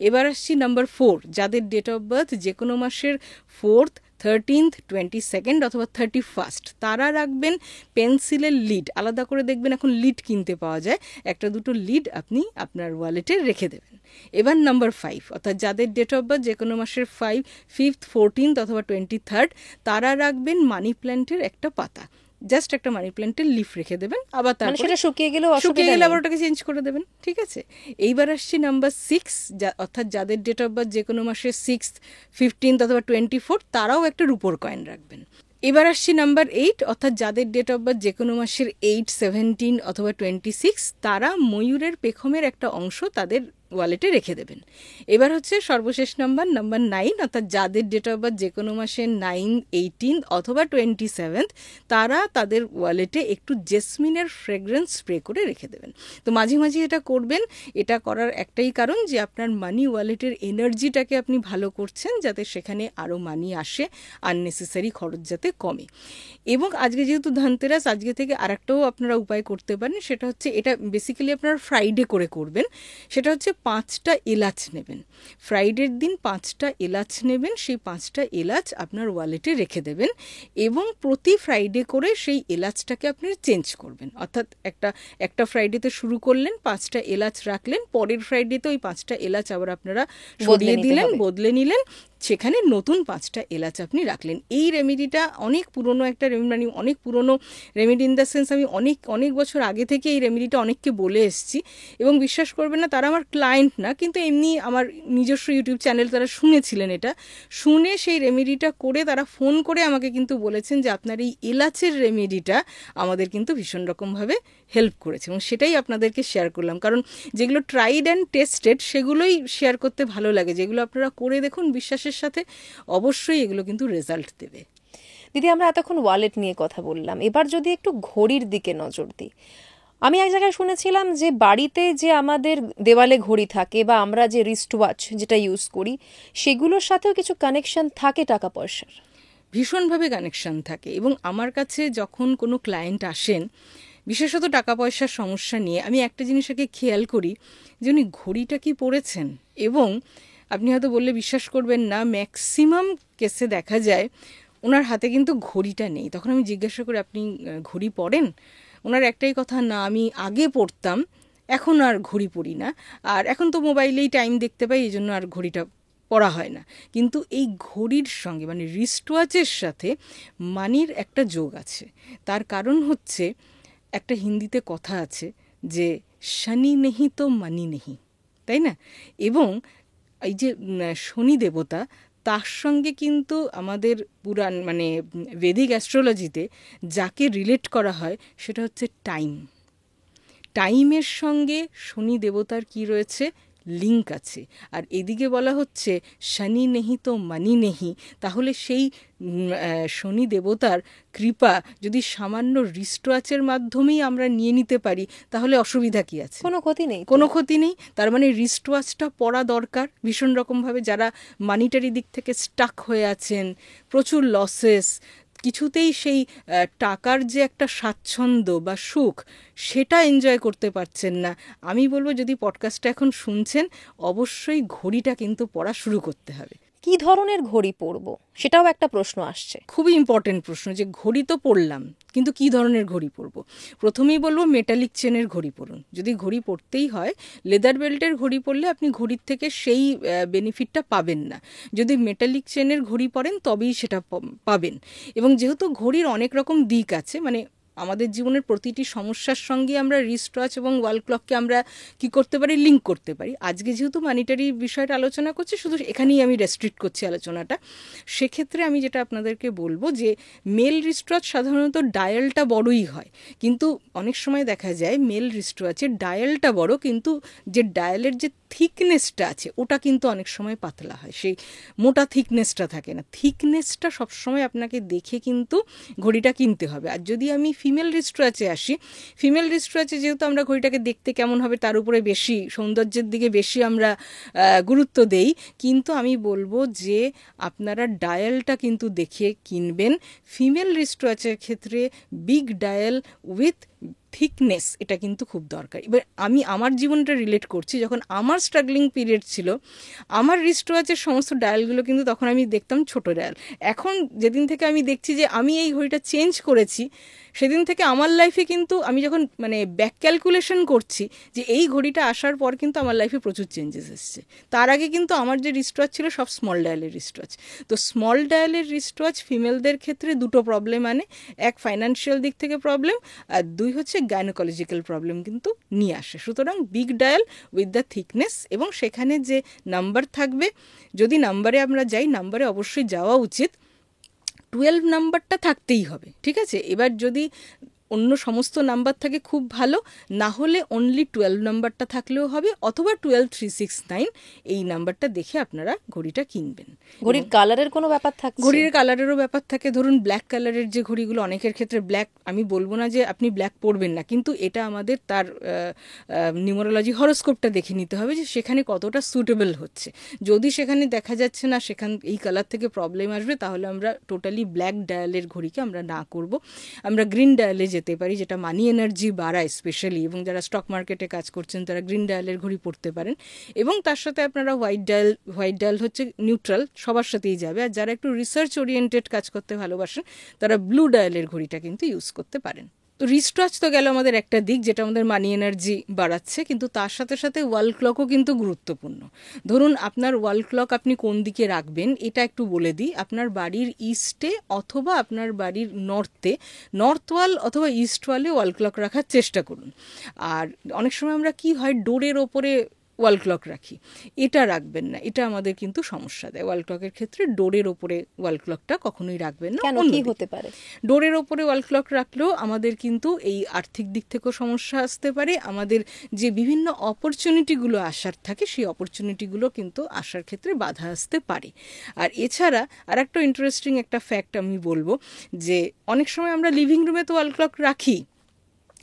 S1: এবার আসছি নাম্বার 4, যাদের ডেট অফ বার্থ যে কোনো মাসের 4th, 13th, 22nd অথবা 31st, তারা রাখবেন পেন্সিলের লিড। আলাদা করে দেখবেন এখন লিড কিনতে পাওয়া যায়, একটা দুটো লিড আপনি আপনার ওয়ালেটে রেখে দেবেন। এবার নাম্বার 5, অর্থাৎ যাদের ডেট অফ বার্থ যে কোনো মাসের 5, 5th, 14th অথবা 23rd, তারা রাখবেন মানি প্ল্যান্টের একটা পাতা, জাস্ট একটা মানি প্ল্যান্টের লিফ রেখে দেবেন। আবার তারপর
S2: সেটা শুকিয়ে গেলে
S1: আবার ওটাকে চেঞ্জ করে দেবেন, ঠিক আছে। এইবার আসছি নাম্বার 6, অর্থাৎ যাদের ডেট অফ বার্থ যে কোনো মাসের 6th, 15th অথবা 24th, তারাও একটা রুপোর কয়েন রাখবেন। এবার আসছি নাম্বার 8, অর্থাৎ যাদের ডেট অফ বার্থ যে কোনো মাসের 8, 17 অথবা 26, তারা ময়ূরের পেখমের একটা অংশ তাদের ওয়ালেটে রেখে দেবেন। এবার হচ্ছে সর্বশেষ নাম্বার 9, অর্থাৎ যাদের ডেট অফ বার্থ যে কোনো মাসে 9, 18 অথবা 27 তারা তাদের ওয়ালেটে একটু জেসমিনের ফ্রেগরেন্স স্প্রে করে রেখে দেবেন। তো মাঝে মাঝে এটা করবেন। এটা করার একটাই কারণ যে আপনার মানি ওয়ালেটের এনার্জিটাকে আপনি ভালো করছেন, যাতে সেখানে আরও মানি আসে, আননেসেসারি খরচ যাতে কমে। এবং আজকে যেহেতু ধনতেরাস, আজকে থেকে আরেকটাও আপনারা উপায় করতে পারেন, সেটা হচ্ছে এটা বেসিক্যালি আপনারা ফ্রাইডে করে করবেন। সেটা হচ্ছে 5টা এলাচ নেবেন। ফ্রাইডের দিন 5টা এলাচ নেবেন, সেই 5টা এলাচ আপনার ওয়ালেটে রেখে দেবেন এবং প্রতি ফ্রাইডে করে সেই এলাচটাকে আপনি চেঞ্জ করবেন। অর্থাৎ একটা ফ্রাইডেতে শুরু করলেন, 5টা এলাচ রাখলেন, পরের ফ্রাইডেতে ওই 5টা এলাচ আবার আপনারা সরিয়ে দিলেন, বদলে নিলেন, সেখানে নতুন 5টা এলাচ আপনি রাখলেন। এই রেমেডিটা অনেক পুরনো একটা রেমেডি, মানে অনেক পুরনো রেমেডি ইন দ্য সেন্স আমি অনেক বছর আগে থেকে এই রেমেডিটা অনেককে বলে এসেছি এবং বিশ্বাস করবেন না, তারা আমার ক্লায়েন্ট না, কিন্তু এমনি আমার নিজস্ব ইউটিউব চ্যানেল তারা শুনেছিলেন, এটা শুনে সেই রেমেডিটা করে তারা ফোন করে আমাকে কিন্তু বলেছেন যে আপনার এই এলাচের রেমেডিটা আমাদের কিন্তু ভীষণ রকমভাবে হেল্প করেছে, এবং সেটাই আপনাদেরকে শেয়ার করলাম। কারণ যেগুলো ট্রাইড অ্যান্ড টেস্টেড সেগুলোই শেয়ার করতে ভালো লাগে, যেগুলো আপনারা করে দেখুন বিশ্বাসের সাথে, অবশ্যই এগুলো কিন্তু রেজাল্ট দেবে।
S2: দিদি, আমরা এতক্ষণ ওয়ালেট নিয়ে কথা বললাম, এবার যদি একটু ঘড়ির দিকে নজর দিই। আমি এক জায়গায় শুনেছিলাম যে বাড়িতে যে আমাদের দেওয়ালে ঘড়ি থাকে বা আমরা যে রিস্ট ওয়াচ যেটা ইউজ করি, সেগুলোর সাথেও কিছু কানেকশন থাকে টাকা পয়সার।
S1: ভীষণভাবে কানেকশন থাকে। এবং আমার কাছে যখন কোনো ক্লায়েন্ট আসেন বিশেষত টাকা পয়সার সমস্যা নিয়ে, আমি একটা জিনিস আগে খেয়াল করি যে উনি ঘড়িটা কি পরেছেন। এবং আপনি হয়তো বললে বিশ্বাস করবেন না, ম্যাক্সিমাম কেসে দেখা যায় ওনার হাতে কিন্তু ঘড়িটা নেই। তখন আমি জিজ্ঞাসা করি আপনি ঘড়ি পরেন? ওনার একটাই কথা, না আমি আগে পরতাম, এখন আর ঘড়ি পরি না, আর এখন তো মোবাইলেই টাইম দেখতে পাই, এই জন্য আর ঘড়িটা পরা হয় না। কিন্তু এই ঘড়ির সঙ্গে মানে রিস্ট ওয়াচের সাথে মানির একটা যোগ আছে। তার কারণ হচ্ছে একটা হিন্দিতে কথা আছে যে শনি নেহি তো মানি নেহি, তাই না? এবং এই যে শনি দেবতা, তার সঙ্গে কিন্তু আমাদের পুরাণ মানে বেদিক অ্যাস্ট্রোলজিতে যাকে রিলেট করা হয় সেটা হচ্ছে টাইম। টাইমের সঙ্গে শনি দেবতার কি রয়েছে, লিঙ্ক আছে। আর এদিকে বলা হচ্ছে শনি নেহি তো মানি নেহি। তাহলে সেই শনি দেবতার কৃপা যদি সামান্য রিস্ট ওয়াচের মাধ্যমেই আমরা নিয়ে নিতে পারি, তাহলে অসুবিধা কি আছে?
S2: কোনো ক্ষতি নেই,
S1: কোনো ক্ষতি নেই। তার মানে রিস্ট ওয়াচটা পরা দরকার ভীষণ রকমভাবে। যারা মানিটারি দিক থেকে স্টাক হয়ে আছেন, প্রচুর লসেস, কিছুতেই সেই টাকার যে একটা স্বাচ্ছন্দ্য বা সুখ সেটা এনজয় করতে পারছেন না, আমি বলবো যদি পডকাস্টটা এখন শুনছেন অবশ্যই ঘড়িটা কিন্তু পড়া শুরু করতে হবে।
S2: কি ধরনের ঘড়ি পরবো সেটাও একটা প্রশ্ন আসছে,
S1: খুবই ইম্পর্টেন্ট প্রশ্ন, যে ঘড়ি তো পরলাম কিন্তু কি ধরনের ঘড়ি পরবো। প্রথমেই বলবো মেটালিক চেনের ঘড়ি পরুন। যদি ঘড়ি পরতেই হয়, লেদার বেল্টের ঘড়ি পরলে আপনি ঘড়ির থেকে সেই বেনিফিটটা পাবেন না। যদি মেটালিক চেনের ঘড়ি পরেন তবেই সেটা পাবেন। এবং যেহেতু ঘড়ির অনেক রকম দিক আছে, মানে আমাদের জীবনের প্রতিটি সমস্যার সঙ্গে আমরা রিস্ট ওয়াচ এবং ওয়াল ক্লককে আমরা কি করতে পারি, লিঙ্ক করতে পারি। আজকে যেহেতু মানিটারি বিষয়টা আলোচনা করছি, শুধু এখানেই আমি রেস্ট্রিক্ট করছি আলোচনাটা। সেক্ষেত্রে আমি যেটা আপনাদেরকে বলবো যে মেল রিস্ট ওয়াচ সাধারণত ডায়ালটা বড়ই হয়, কিন্তু অনেক সময় দেখা যায় মেল রিস্ট ওয়াচের ডায়ালটা বড়, কিন্তু যে ডায়ালের যে থিকনেসটা আছে ওটা কিন্তু অনেক সময় পাতলা হয়, সেই মোটা থিকনেসটা থাকে না। থিকনেসটা সবসময় আপনাকে দেখে কিন্তু ঘড়িটা কিনতে হবে। আর যদি আমি ফিমেল রিস্ট ওয়াচে আসি, ফিমেল রিস্ট ওয়াচে যেহেতু আমরা ঘড়িটাকে দেখতে কেমন হবে তার উপরে বেশি সৌন্দর্যের দিকে বেশি আমরা গুরুত্ব দেই, কিন্তু আমি বলবো যে আপনারা ডায়ালটা কিন্তু দেখে কিনবেন। ফিমেল রিস্ট ওয়াচের ক্ষেত্রে বিগ ডায়াল উইথ থিকনেস এটা কিন্তু খুব দরকার। এবার আমি আমার জীবনটা রিলেট করছি, যখন আমার স্ট্রাগলিং পিরিয়ড ছিল আমার রিস্ট ওয়াচের সমস্ত ডায়ালগুলো কিন্তু তখন আমি দেখতাম ছোট ডায়াল। এখন যেদিন থেকে আমি দেখছি যে আমি এই ঘড়িটা চেঞ্জ করেছি, সেদিন থেকে আমার লাইফে কিন্তু আমি যখন মানে ব্যাক ক্যালকুলেশন করছি যে এই ঘড়িটা আসার পর কিন্তু আমার লাইফে প্রচুর চেঞ্জেস এসছে। তার আগে কিন্তু আমার যে রিস্ট ওয়াচ ছিল সব স্মল ডায়ালের রিস্ট ওয়াচ। তো স্মল ডায়ালের রিস্ট ওয়াচ ফিমেলদের ক্ষেত্রে দুটো প্রবলেম আনে, এক ফাইন্যান্সিয়াল দিক থেকে প্রবলেম, আর দুই হচ্ছে গাইনোকোলজিক্যাল প্রবলেম কিন্তু নিয়ে আসে। সুতরাং big dial with the thickness, এবং সেখানে যে নাম্বার থাকবে, যদি নাম্বারে আমরা যাই, নাম্বারে অবশ্যই যাওয়া উচিত, 12 নাম্বারটা থাকতেই হবে, ঠিক আছে? এবার যদি অন্য সমস্ত নাম্বার থাকে খুব ভালো, না হলে অনলি 12 নাম্বারটা থাকলেও হবে, অথবা 12369 এই নাম্বারটা দেখে আপনারা ঘড়িটা কিনবেন।
S2: ঘড়ির কালারের কোনো ব্যাপার থাকছে?
S1: ঘড়ির কালারেরও ব্যাপার থাকে। ধরুন ব্ল্যাক কালারের যে ঘড়িগুলো, অনেকের ক্ষেত্রে ব্ল্যাক, আমি বলবো না যে আপনি ব্ল্যাক পরবেন না, কিন্তু এটা আমাদের তার নিউমারোলজি হরোস্কোপটা দেখে নিতে হবে যে সেখানে কতটা সুটেবল হচ্ছে। যদি সেখানে দেখা যাচ্ছে না এই কালার থেকে প্রবলেম আসবে, তাহলে আমরা টোটালি ব্ল্যাক ডায়ালের ঘড়িকে আমরা না করব। আমরা গ্রিন ডায়ালে যেতে পারি, যেটা মানি এনার্জি বাড়ায় স্পেশালি, এবং যারা স্টক মার্কেটে কাজ করছেন তারা গ্রিন ডায়ালের ঘড়ি পরতে পারেন। এবং তার সাথে আপনারা হোয়াইট ডায়াল হচ্ছে নিউট্রাল, সবার সাথেই যাবে। আর যারা একটু রিসার্চ ওরিয়েন্টেড কাজ করতে ভালোবাসেন তারা ব্লু ডায়ালের ঘড়িটা কিন্তু ইউজ করতে পারেন। তো রিস্টওয়াচ তো গেল আমাদের একটা দিক, যেটা আমাদের মানি এনার্জি বাড়াচ্ছে, কিন্তু তার সাথে সাথে ওয়াল ক্লকও কিন্তু গুরুত্বপূর্ণ। ধরুন আপনার ওয়াল ক্লক আপনি কোন দিকে রাখবেন এটা একটু বলে দিই। আপনার বাড়ির ইস্টে অথবা আপনার বাড়ির নর্থ ওয়াল অথবা ইস্ট ওয়ালে ওয়াল ক্লক রাখার চেষ্টা করুন। আর অনেক সময় আমরা কি হয়, ডোরের ওপরে ওয়াল ক্লক রাখি, এটা রাখবেন না, এটা আমাদের কিন্তু সমস্যা দেয়। ওয়াল ক্লকের ক্ষেত্রে ডোরের ওপরে ওয়াল ক্লকটা কখনোই রাখবেন না।
S2: কেন, কি হতে পারে?
S1: ডোরের ওপরে ওয়াল ক্লক রাখলেও আমাদের কিন্তু এই আর্থিক দিক থেকেও সমস্যা আসতে পারে। আমাদের যে বিভিন্ন অপরচুনিটিগুলো আসার থাকে, সেই অপরচুনিটিগুলো কিন্তু আসার ক্ষেত্রে বাধা আসতে পারে। আর এছাড়া আর একটা ইন্টারেস্টিং একটা ফ্যাক্ট আমি বলবো, যে অনেক সময় আমরা লিভিং রুমে তো ওয়াল ক্লক রাখি,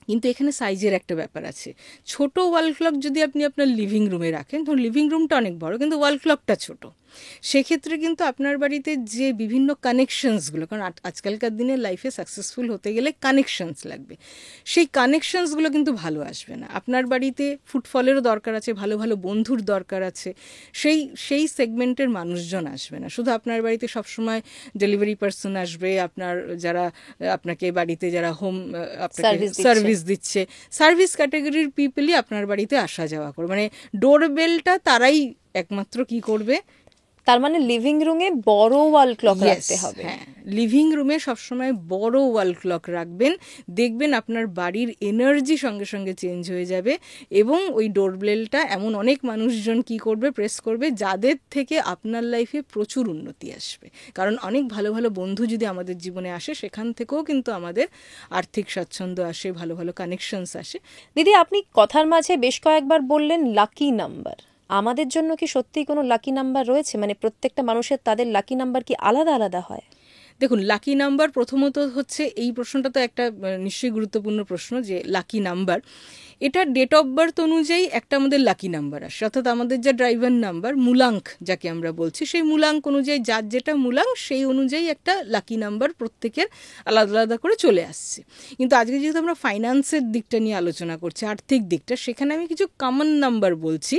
S1: কিন্তু এখানে সাইজের একটা ব্যাপার আছে। ছোট ওয়াল ক্লক যদি আপনি আপনার লিভিং রুমে রাখেন, ধরুন লিভিং রুমটা অনেক বড় কিন্তু ওয়াল ক্লকটা ছোট, সেক্ষেত্রে কিন্তু আপনার বাড়িতে যে বিভিন্ন কানেকশনসগুলো, কারণ আজকালকার দিনে লাইফে সাকসেসফুল হতে গেলে কানেকশনস লাগবে, সেই কানেকশনসগুলো কিন্তু ভালো আসবে না। আপনার বাড়িতে ফুটফলেরও দরকার আছে, ভালো ভালো বন্ধুর দরকার আছে, সেই সেগমেন্টের মানুষজন আসবে না। শুধু আপনার বাড়িতে সবসময় ডেলিভারি পার্সন আসবে, আপনার যারা আপনাকে বাড়িতে যারা হোম আপনাকে সার্ভিস দিচ্ছে, সার্ভিস ক্যাটাগরির পিপলই আপনার বাড়িতে আসা যাওয়া করবে। মানে ডোরবেলটা তারাই একমাত্র কি করবে।
S2: তার মানে লিভিং রুমে বড় ওয়াল ক্লক রাখতে হবে।
S1: হ্যাঁ, লিভিং রুমে সবসময় বড় ওয়াল ক্লক রাখবেন, দেখবেন আপনার বাড়ির এনার্জি সঙ্গে সঙ্গে চেঞ্জ হয়ে যাবে। এবং ওই ডোরবেলটা এমন অনেক মানুষজন কি করবে, প্রেস করবে, যাদের থেকে আপনার লাইফে প্রচুর উন্নতি আসবে। কারণ অনেক ভালো ভালো বন্ধু যদি আমাদের জীবনে আসে, সেখান থেকেও কিন্তু আমাদের আর্থিক স্বাচ্ছন্দ্য আসে, ভালো ভালো কানেকশনস আসে।
S2: দিদি, আপনি কথার মাঝে বেশ কয়েকবার বললেন লাকি নাম্বার। আমাদের জন্য কি সত্যিই কোনো লাকি নাম্বার রয়েছে? মানে প্রত্যেকটা মানুষের তাদের লাকি নাম্বার কি আলাদা আলাদা হয়?
S1: দেখুন, লাকি নাম্বার প্রথমত হচ্ছে, এই প্রশ্নটা তো একটা নিশ্চয়ই গুরুত্বপূর্ণ প্রশ্ন, যে লাকি নাম্বার এটা ডেট অফ বার্থ অনুযায়ী একটা আমাদের লাকি নাম্বার আসে। অর্থাৎ আমাদের যা ড্রাইভার নাম্বার, মূলাঙ্ক যাকে আমরা বলছি, সেই মূলাঙ্ক অনুযায়ী যার যেটা মূলাঙ্ক, সেই অনুযায়ী একটা লাকি নাম্বার প্রত্যেকের আলাদা আলাদা করে চলে আসছে। কিন্তু আজকে যেহেতু আমরা ফাইন্যান্সের দিকটা নিয়ে আলোচনা করছি, আর্থিক দিকটা, সেখানে আমি কিছু কমন নাম্বার বলছি,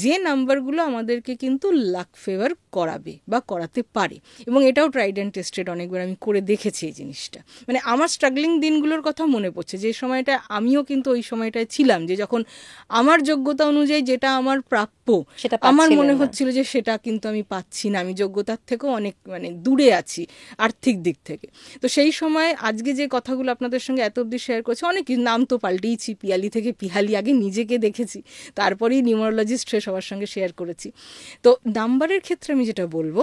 S1: যে নাম্বারগুলো আমাদেরকে কিন্তু লাক ফেভার করাবে বা করাতে পারে। এবং এটাও ট্রাইড অ্যান্ড টেস্টেড, অনেকবার আমি করে দেখেছি এই জিনিসটা। মানে আমার স্ট্রাগলিং দিনগুলোর কথা মনে পড়ছে, যে সময়টা আমিও কিন্তু ওই সময়টায় ছিলাম, যে যখন আমার যোগ্যতা অনুযায়ী যেটা আমার প্রাপ্য, আমার মনে হচ্ছিল যে সেটা কিন্তু আমি পাচ্ছি না, আমি যোগ্যতার থেকেও অনেক দূরে আছি আর্থিক দিক থেকে। তো সেই সময় আজকে যে কথাগুলো আপনাদের সঙ্গে এত অবধি শেয়ার করছি, অনেক নাম তো পাল্টেইছি, পিয়ালি থেকে পিহালি, আগে নিজেকে দেখেছি, তারপরেই নিউমারোলজিস্ট হয়ে সবার সঙ্গে শেয়ার করেছি। তো নাম্বারের ক্ষেত্রে আমি যেটা বলবো,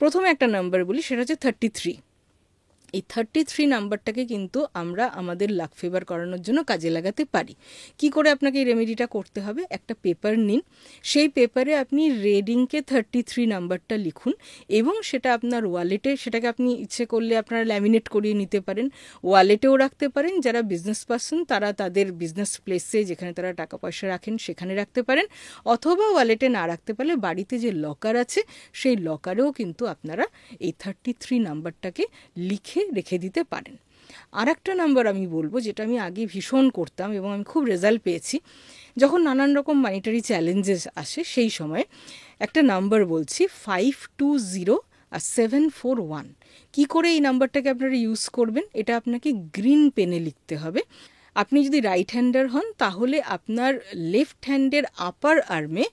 S1: প্রথমে একটা নাম্বার বলি, সেটা হচ্ছে 33। এই 33 নাম্বারটাকে কিন্তু আমরা আমাদের লাক ফেভার করানোর জন্য কাজে লাগাতে পারি। কি করে আপনাকে এই রেমেডিটা করতে হবে, একটা পেপার নিন, সেই পেপারে আপনি রেডিংকে 33 নাম্বারটা লিখুন, এবং সেটা আপনার ওয়ালেটে, সেটাকে আপনি ইচ্ছে করলে আপনারা ল্যামিনেট করিয়ে নিতে পারেন, ওয়ালেটেও রাখতে পারেন। যারা বিজনেস পার্সন তারা তাদের বিজনেস প্লেসে, যেখানে তারা টাকা পয়সা রাখেন, সেখানে রাখতে পারেন, অথবা ওয়ালেটে না রাখতে পারলে বাড়িতে যে লকার আছে, সেই লকারেও কিন্তু আপনারা এই 33 নাম্বারটাকে লিখে রেখে দিতে পারেন। আর একটা নাম্বার আমি বলবো, যেটা আমি আগে ভীষণ করতাম এবং আমি খুব রেজাল্ট পেয়েছি, যখন নানান রকম মানিটারি চ্যালেঞ্জেস আসে, সেই সময় একটা নাম্বার বলছি, 520 আর 741। কি করে এই নাম্বারটাকে আপনারা ইউজ করবেন, এটা আপনাকে গ্রিন পেনে লিখতে হবে। আপনি যদি রাইট হ্যান্ডার হন, তাহলে আপনার লেফট হ্যান্ডের আপার আর্মে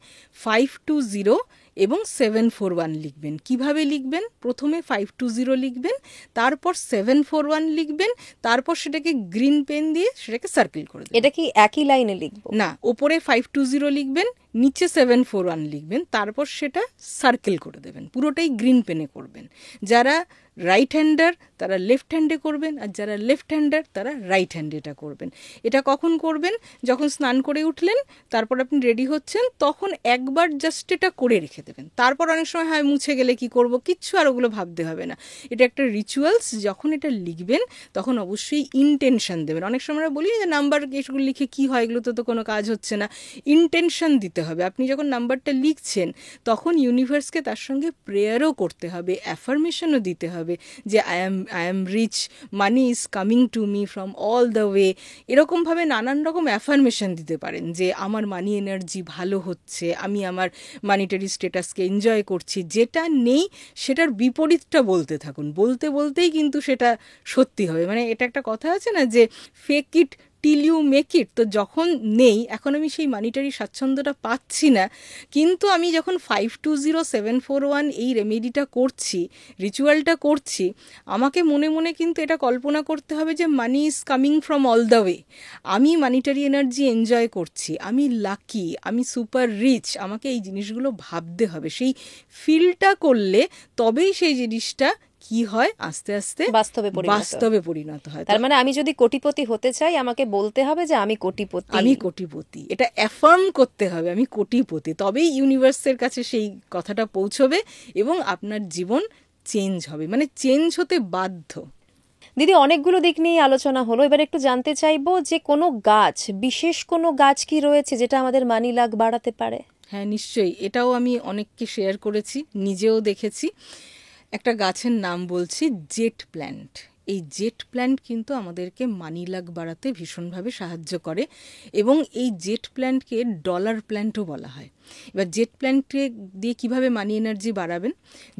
S1: 520 এবং 741 লিখবেন। কিভাবে লিখবেন, প্রথমে 520 লিখবেন, তারপর 741 লিখবেন, তারপর সেটাকে গ্রিন পেন দিয়ে সেটাকে সার্কেল করে দেবেন।
S2: এটা কি একই লাইনে লিখবো?
S1: না, ওপরে 520 লিখবেন, নিচে 741 লিখবেন, তারপর সেটা সার্কেল করে দেবেন, পুরোটাই গ্রিন পেনে করবেন। যারা রাইট হ্যান্ডার তারা লেফট হ্যান্ডে করবেন, আর যারা লেফট হ্যান্ডার তারা রাইট হ্যান্ডে এটা করবেন। এটা কখন করবেন? যখন স্নান করে উঠলেন, তারপর আপনি রেডি হচ্ছেন, তখন একবার জাস্ট এটা করে রেখে দেবেন। তারপর অনেক সময় হয় মুছে গেলে কি করব, কিচ্ছু আর ওগুলো ভাবতে হবে না। এটা একটা রিচুয়ালস। যখন এটা লিখবেন তখন অবশ্যই ইন্টেনশন দেবেন। অনেক সময় আমরা বলি যে নাম্বার এগুলো লিখে কি হয়, এগুলোতে তো কোনো কাজ হচ্ছে না। ইন্টেনশন দিতে হবে। আপনি যখন নাম্বারটা লিখছেন তখন ইউনিভার্সকে তার সঙ্গে প্রেয়ারও করতে হবে, অ্যাফার্মেশনও দিতে হবে যে I am rich, money is coming to me from all the way. এরকমভাবে নানান রকম অ্যাফার্মেশন দিতে পারেন যে আমার মানি এনার্জি ভালো হচ্ছে, আমি আমার মানিটারি স্ট্যাটাসকে এনজয় করছি। যেটা নেই সেটার বিপরীতটা বলতে থাকুন, বলতে বলতেই কিন্তু সেটা সত্যি হবে। মানে এটা একটা কথা আছে না যে fake it till you make it. তো যখন নেই, এখন আমি সেই মানিটারি স্বাচ্ছন্দ্যটা পাচ্ছি না, কিন্তু আমি যখন 520741 এই রেমেডিটা করছি, রিচুয়ালটা করছি, আমাকে মনে মনে কিন্তু এটা কল্পনা করতে হবে যে মানি is coming from all the way, আমি মানিটারি এনার্জি এনজয় করছি, আমি লাকি, আমি সুপার রিচ। আমাকে এই জিনিসগুলো ভাবতে হবে। সেই ফিলটা করলে তবেই সেই জিনিসটা কি হয়, আস্তে আস্তে বাস্তবে পরিণত হয়।
S2: তার মানে আমি যদি কোটিপতি হতে চাই, আমাকে বলতে হবে যে আমি কোটিপতি,
S1: আমি কোটিপতি। এটা অ্যাফার্ম করতে হবে, আমি কোটিপতি। তবেই ইউনিভার্সের কাছে সেই কথাটা পৌঁছবে এবং আপনার জীবন চেঞ্জ হবে, মানে চেঞ্জ হতে বাধ্য।
S2: দিদি, অনেকগুলো দিক নিয়ে আলোচনা হলো। এবার একটু জানতে চাইবো যে কোনো গাছ, বিশেষ কোনো গাছ কি রয়েছে যেটা আমাদের মানি লাক বাড়াতে পারে?
S1: হ্যাঁ, নিশ্চয়ই। এটাও আমি অনেককে শেয়ার করেছি, নিজেও দেখেছি। একটা গাছের নাম বলছি জেট প্ল্যান্ট। এই জেট প্ল্যান্ট কিন্তু আমাদেরকে মানি লাক বাড়াতে ভীষণভাবে সাহায্য করে, এবং এই জেট প্ল্যান্টকে ডলার প্ল্যান্টও বলা হয়। এবার জেট প্ল্যান্টকে দিয়ে কিভাবে মানি এনার্জি বাড়াবেন?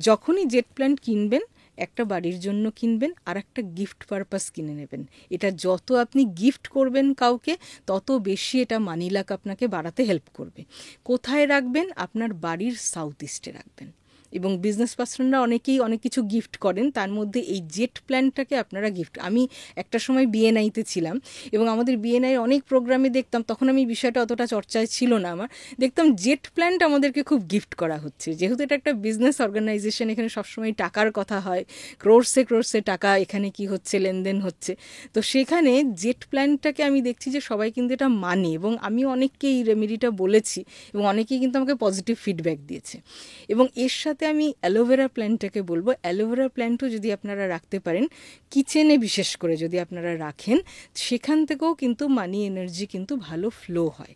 S1: যখনই জেট প্ল্যান্ট কিনবেন, একটা বাড়ির জন্য কিনবেন, আর একটা গিফট পারপাস কিনে নেবেন। এটা যত আপনি গিফট করবেন কাউকে, তত বেশি এটা মানি লাক আপনাকে বাড়াতে হেল্প করবে। কোথায় রাখবেন? আপনার বাড়ির সাউথ ইস্টে রাখবেন। এবং বিজনেস পার্সনরা অনেকেই অনেক কিছু গিফট করেন, তার মধ্যে এই জেট প্ল্যান্টটাকে আপনারা গিফট। আমি একটা সময় বিএনআইতে ছিলাম, এবং আমাদের বিএনআইয়ের অনেক প্রোগ্রামে দেখতাম, তখন আমি বিষয়টা অতটা চর্চায় ছিল না আমার, দেখতাম জেট প্ল্যান্ট আমাদেরকে খুব গিফট করা হচ্ছে। যেহেতু এটা একটা বিজনেস অর্গানাইজেশন, এখানে সবসময় টাকার কথা হয়, ক্রোর্সে টাকা এখানে কি হচ্ছে, লেনদেন হচ্ছে। তো সেখানে জেট প্ল্যান্টটাকে আমি দেখছি যে সবাই কিন্তু এটা মানে, এবং আমি অনেককে এই রেমেডিটা বলেছি, এবং অনেকেই কিন্তু আমাকে পজিটিভ ফিডব্যাক দিয়েছে। এবং এর সাথে আমি অ্যালোভেরা প্ল্যান্টটাকে বলবো, অ্যালোভেরা প্ল্যান্টও যদি আপনারা রাখতে পারেন, কিচেনে বিশেষ করে যদি আপনারা রাখেন, সেখান থেকেও কিন্তু মানি এনার্জি কিন্তু ভালো ফ্লো হয়।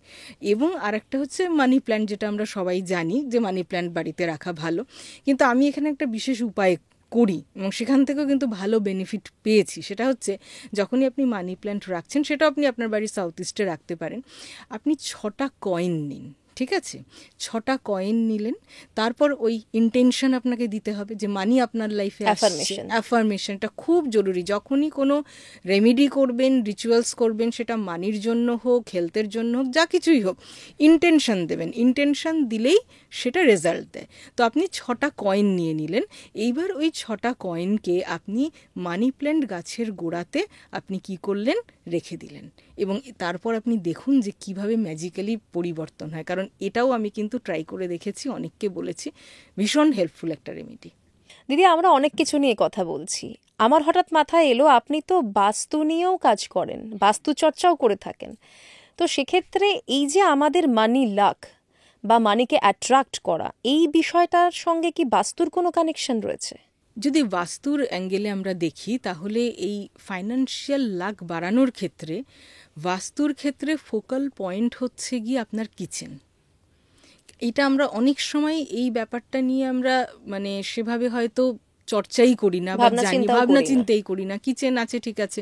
S1: এবং আরেকটা হচ্ছে মানি প্ল্যান্ট, যেটা আমরা সবাই জানি যে মানি প্ল্যান্ট বাড়িতে রাখা ভালো, কিন্তু আমি এখানে একটা বিশেষ উপায় করি এবং সেখান থেকেও কিন্তু ভালো বেনিফিট পেয়েছি। সেটা হচ্ছে, যখনই আপনি মানি প্ল্যান্ট রাখছেন, সেটা আপনি আপনার বাড়ির সাউথ ইস্টে রাখতে পারেন, আপনি 6টা কয়েন নিন, ঠিক আছে? 6টা কয়েন নিলেন, তারপর ওই ইন্টেনশন আপনাকে দিতে হবে যে মানি আপনার লাইফে আসছে। অ্যাফার্মেশনটা খুব জরুরি। যখনই কোনো রেমেডি করবেন, রিচুয়ালস করবেন, সেটা মানির জন্য হোক, হেলথের জন্য হোক, যা কিছুই হোক, ইন্টেনশন দেবেন। ইন্টেনশন দিলেই সেটা রেজাল্ট দেয়। তো আপনি 6টা কয়েন নিয়ে নিলেন। এইবার ওই 6টা কয়েনকে আপনি মানি প্ল্যান্ট গাছের গোড়াতে আপনি কি করলেন, রেখে দিলেন, এবং তারপর আপনি দেখুন যে কিভাবে ম্যাজিক্যালি পরিবর্তন হয়। কারণ এটাও আমি কিন্তু ট্রাই করে দেখেছি, অনেককে বলেছি, ভীষণ হেল্পফুল একটা রেমেডি।
S2: দিদি, আমরা অনেক কিছু নিয়ে কথা বলছি, আমার হঠাৎ মাথায় এলো আপনি তো বাস্তু নিয়েও কাজ করেন, বাস্তু চর্চাও করে থাকেন। তো সেক্ষেত্রে এই যে আমাদের মানি লাক বা মানিকে অ্যাট্রাক্ট করা, এই বিষয়টার সঙ্গে কি বাস্তুর কোনো কানেকশন রয়েছে?
S1: যদি বাস্তুর অ্যাঙ্গেলে আমরা দেখি, তাহলে এই ফাইন্যান্সিয়াল লাক বাড়ানোর ক্ষেত্রে বাস্তুর ক্ষেত্রে ফোকাল পয়েন্ট হচ্ছে গিয়ে আপনার কিচেন। এটা আমরা অনেক সময় এই ব্যাপারটা নিয়ে আমরা মানে সেভাবে হয়তো চর্চাই করি না, বা জানি, ভাবনা চিন্তাই করি না। কিচেন আছে, ঠিক আছে,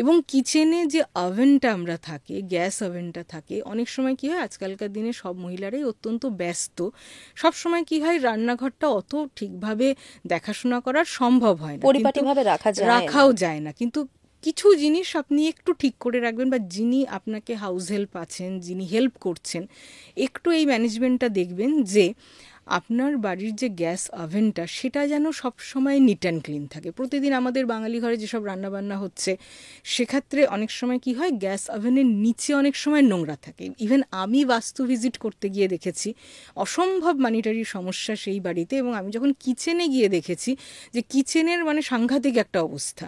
S1: এবং কিচেনে যে ওভেনটা আমরা থাকে, গ্যাস ওভেনটা থাকে, অনেক সময় কি হয়, আজকালকার দিনে সব মহিলারাই অত্যন্ত ব্যস্ত, সব সময় কি হয়, রান্নাঘরটা অত ঠিকভাবে দেখাশোনা করা সম্ভব হয় না,
S2: পরিপাটিভাবে
S1: রাখাও যায় না। কিন্তু কিছু জিনিস আপনি একটু ঠিক করে রাখবেন, বা যিনি আপনাকে হাউস হেল্প আছেন, যিনি হেল্প করছেন, একটু এই ম্যানেজমেন্টটা দেখবেন যে আপনার বাড়ির যে গ্যাস ওভেনটা সেটা যেন সবসময় নিট অ্যান্ড ক্লিন থাকে। প্রতিদিন আমাদের বাঙালি ঘরে যেসব রান্নাবান্না হচ্ছে সেক্ষেত্রে অনেক সময় কি হয়, গ্যাস ওভেনের নিচে অনেক সময় নোংরা থাকে। ইভেন আমি বাস্তু ভিজিট করতে গিয়ে দেখেছি অসম্ভব মানিটারি সমস্যা সেই বাড়িতে, এবং আমি যখন কিচেনে গিয়ে দেখেছি যে কিচেনের মানে সাংঘাতিক একটা অবস্থা।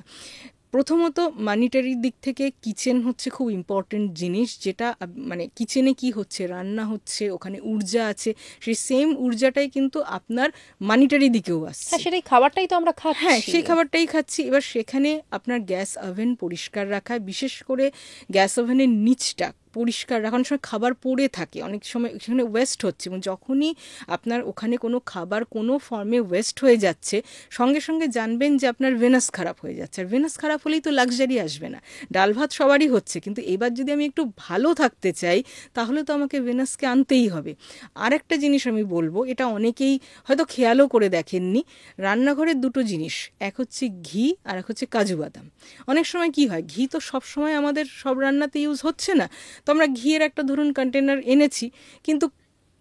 S1: প্রথমত মানিটারির দিক থেকে কিচেন হচ্ছে খুব ইম্পর্টেন্ট জিনিস, যেটা মানে কিচেনে কি হচ্ছে, রান্না হচ্ছে, ওখানে ঊর্জা আছে, সেই সেম ঊর্জাটাই কিন্তু আপনার মানিটারি দিকেও আসছে।
S2: হ্যাঁ, সেটাই খাবারটাই তো আমরা খাচ্ছি।
S1: হ্যাঁ, সেই খাবারটাই খাচ্ছি। এবার সেখানে আপনার গ্যাস ওভেন পরিষ্কার রাখা, বিশেষ করে গ্যাস ওভেনের নিচটা পরিষ্কার রাখা। অনেক সময় খাবার পড়ে থাকে, অনেক সময় সেখানে ওয়েস্ট হচ্ছে, এবং যখনই আপনার ওখানে কোনো খাবার কোনো ফর্মে ওয়েস্ট হয়ে যাচ্ছে, সঙ্গে সঙ্গে জানবেন যে আপনার ভেনাস খারাপ হয়ে যাচ্ছে। আর ভেনাস খারাপ হলেই তো লাক্সারি আসবে না। ডাল ভাত সবারই হচ্ছে, কিন্তু এবার যদি আমি একটু ভালো থাকতে চাই তাহলে তো আমাকে ভেনাসকে আনতেই হবে। আর একটা জিনিস আমি বলবো, এটা অনেকেই হয়তো খেয়ালও করে দেখেননি, রান্নাঘরের দুটো জিনিস, এক হচ্ছে ঘি আর এক হচ্ছে কাজু বাদাম। অনেক সময় কি হয়, ঘি তো সব সময় আমাদের সব রান্নাতে ইউজ হচ্ছে না, তো আমরা ঘিয়ের একটা ধরুন কন্টেনার এনেছি, কিন্তু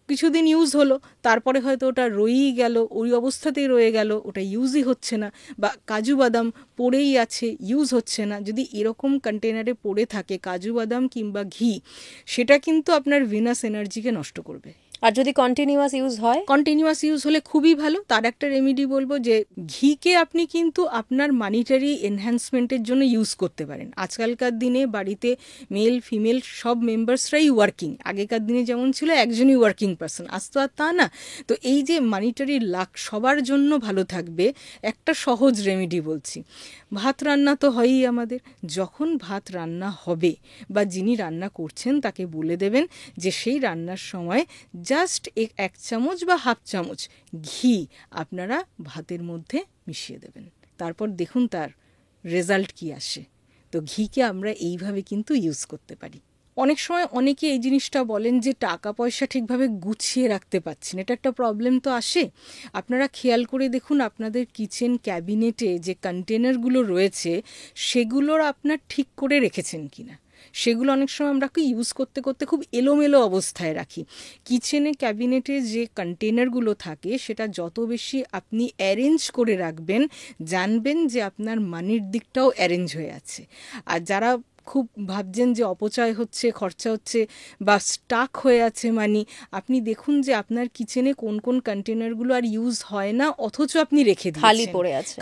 S1: কিছুদিন ইউজ হলো, তারপরে হয়তো ওটা রয়েই গেল, ওই অবস্থাতেই রয়ে গেল, ওটা ইউজই হচ্ছে না। বা কাজু বাদাম পড়েই আছে, ইউজ হচ্ছে না। যদি এরকম কন্টেনারে পড়ে থাকে কাজু বাদাম কিংবা ঘি, সেটা কিন্তু আপনার ভিনাস এনার্জিকে নষ্ট করবে।
S2: আর যদি কন্টিনিউয়াস ইউজ হয়,
S1: কন্টিনিউয়াস ইউজ হলে খুবই ভালো। তার একটা রেমেডি বলবো যে ঘিকে আপনি কিন্তু আপনার মানিটারি এনহ্যান্সমেন্টের জন্য ইউজ করতে পারেন। আজকালকার দিনে বাড়িতে মেল ফিমেল সব মেম্বার্সরাই ওয়ার্কিং। আগেকার দিনে যেমন ছিল একজনই ওয়ার্কিং পারসন, আজ তো আর তা না। তো এই যে মানিটারি লাক সবার জন্য ভালো থাকবে, একটা সহজ রেমেডি বলছি। ভাত রান্না তো হয়ই আমাদের, যখন ভাত রান্না হবে বা যিনি রান্না করছেন তাকে বলে দেবেন যে সেই রান্নার সময় জাস্ট 1 চামচ বা হাফ চামচ ঘি আপনারা ভাতের মধ্যে মিশিয়ে দেবেন। তারপর দেখুন তার রেজাল্ট কি আসে। তো ঘিকে আমরা এইভাবে কিন্তু ইউজ করতে পারি। অনেক সময় অনেকে এই জিনিসটা বলেন যে টাকা পয়সা ঠিকভাবে গুছিয়ে রাখতে পারছেন, এটা একটা প্রবলেম তো আসে। আপনারা খেয়াল করে দেখুন আপনাদের কিচেন ক্যাবিনেটে যে কন্টেনারগুলো রয়েছে সেগুলোর আপনার ঠিক করে রেখেছেন কিনা। সেগুলো অনেক সময় আমরা ইউজ করতে করতে খুব এলোমেলো অবস্থায় রাখি। কিচেনে ক্যাবিনেটে যে কন্টেনারগুলো থাকে সেটা যত বেশি আপনি অ্যারেঞ্জ করে রাখবেন, জানবেন যে আপনার মানির দিকটাও অ্যারেঞ্জ হয়ে আছে। আর যারা খুব ভাবছেন যে অপচয় হচ্ছে, খরচা হচ্ছে বা স্টাক হয়ে আছে মানি, আপনি দেখুন যে আপনার কিচেনে কোন কোন কন্টেনারগুলো আর ইউজ হয় না অথচ আপনি রেখে দিয়েছেন,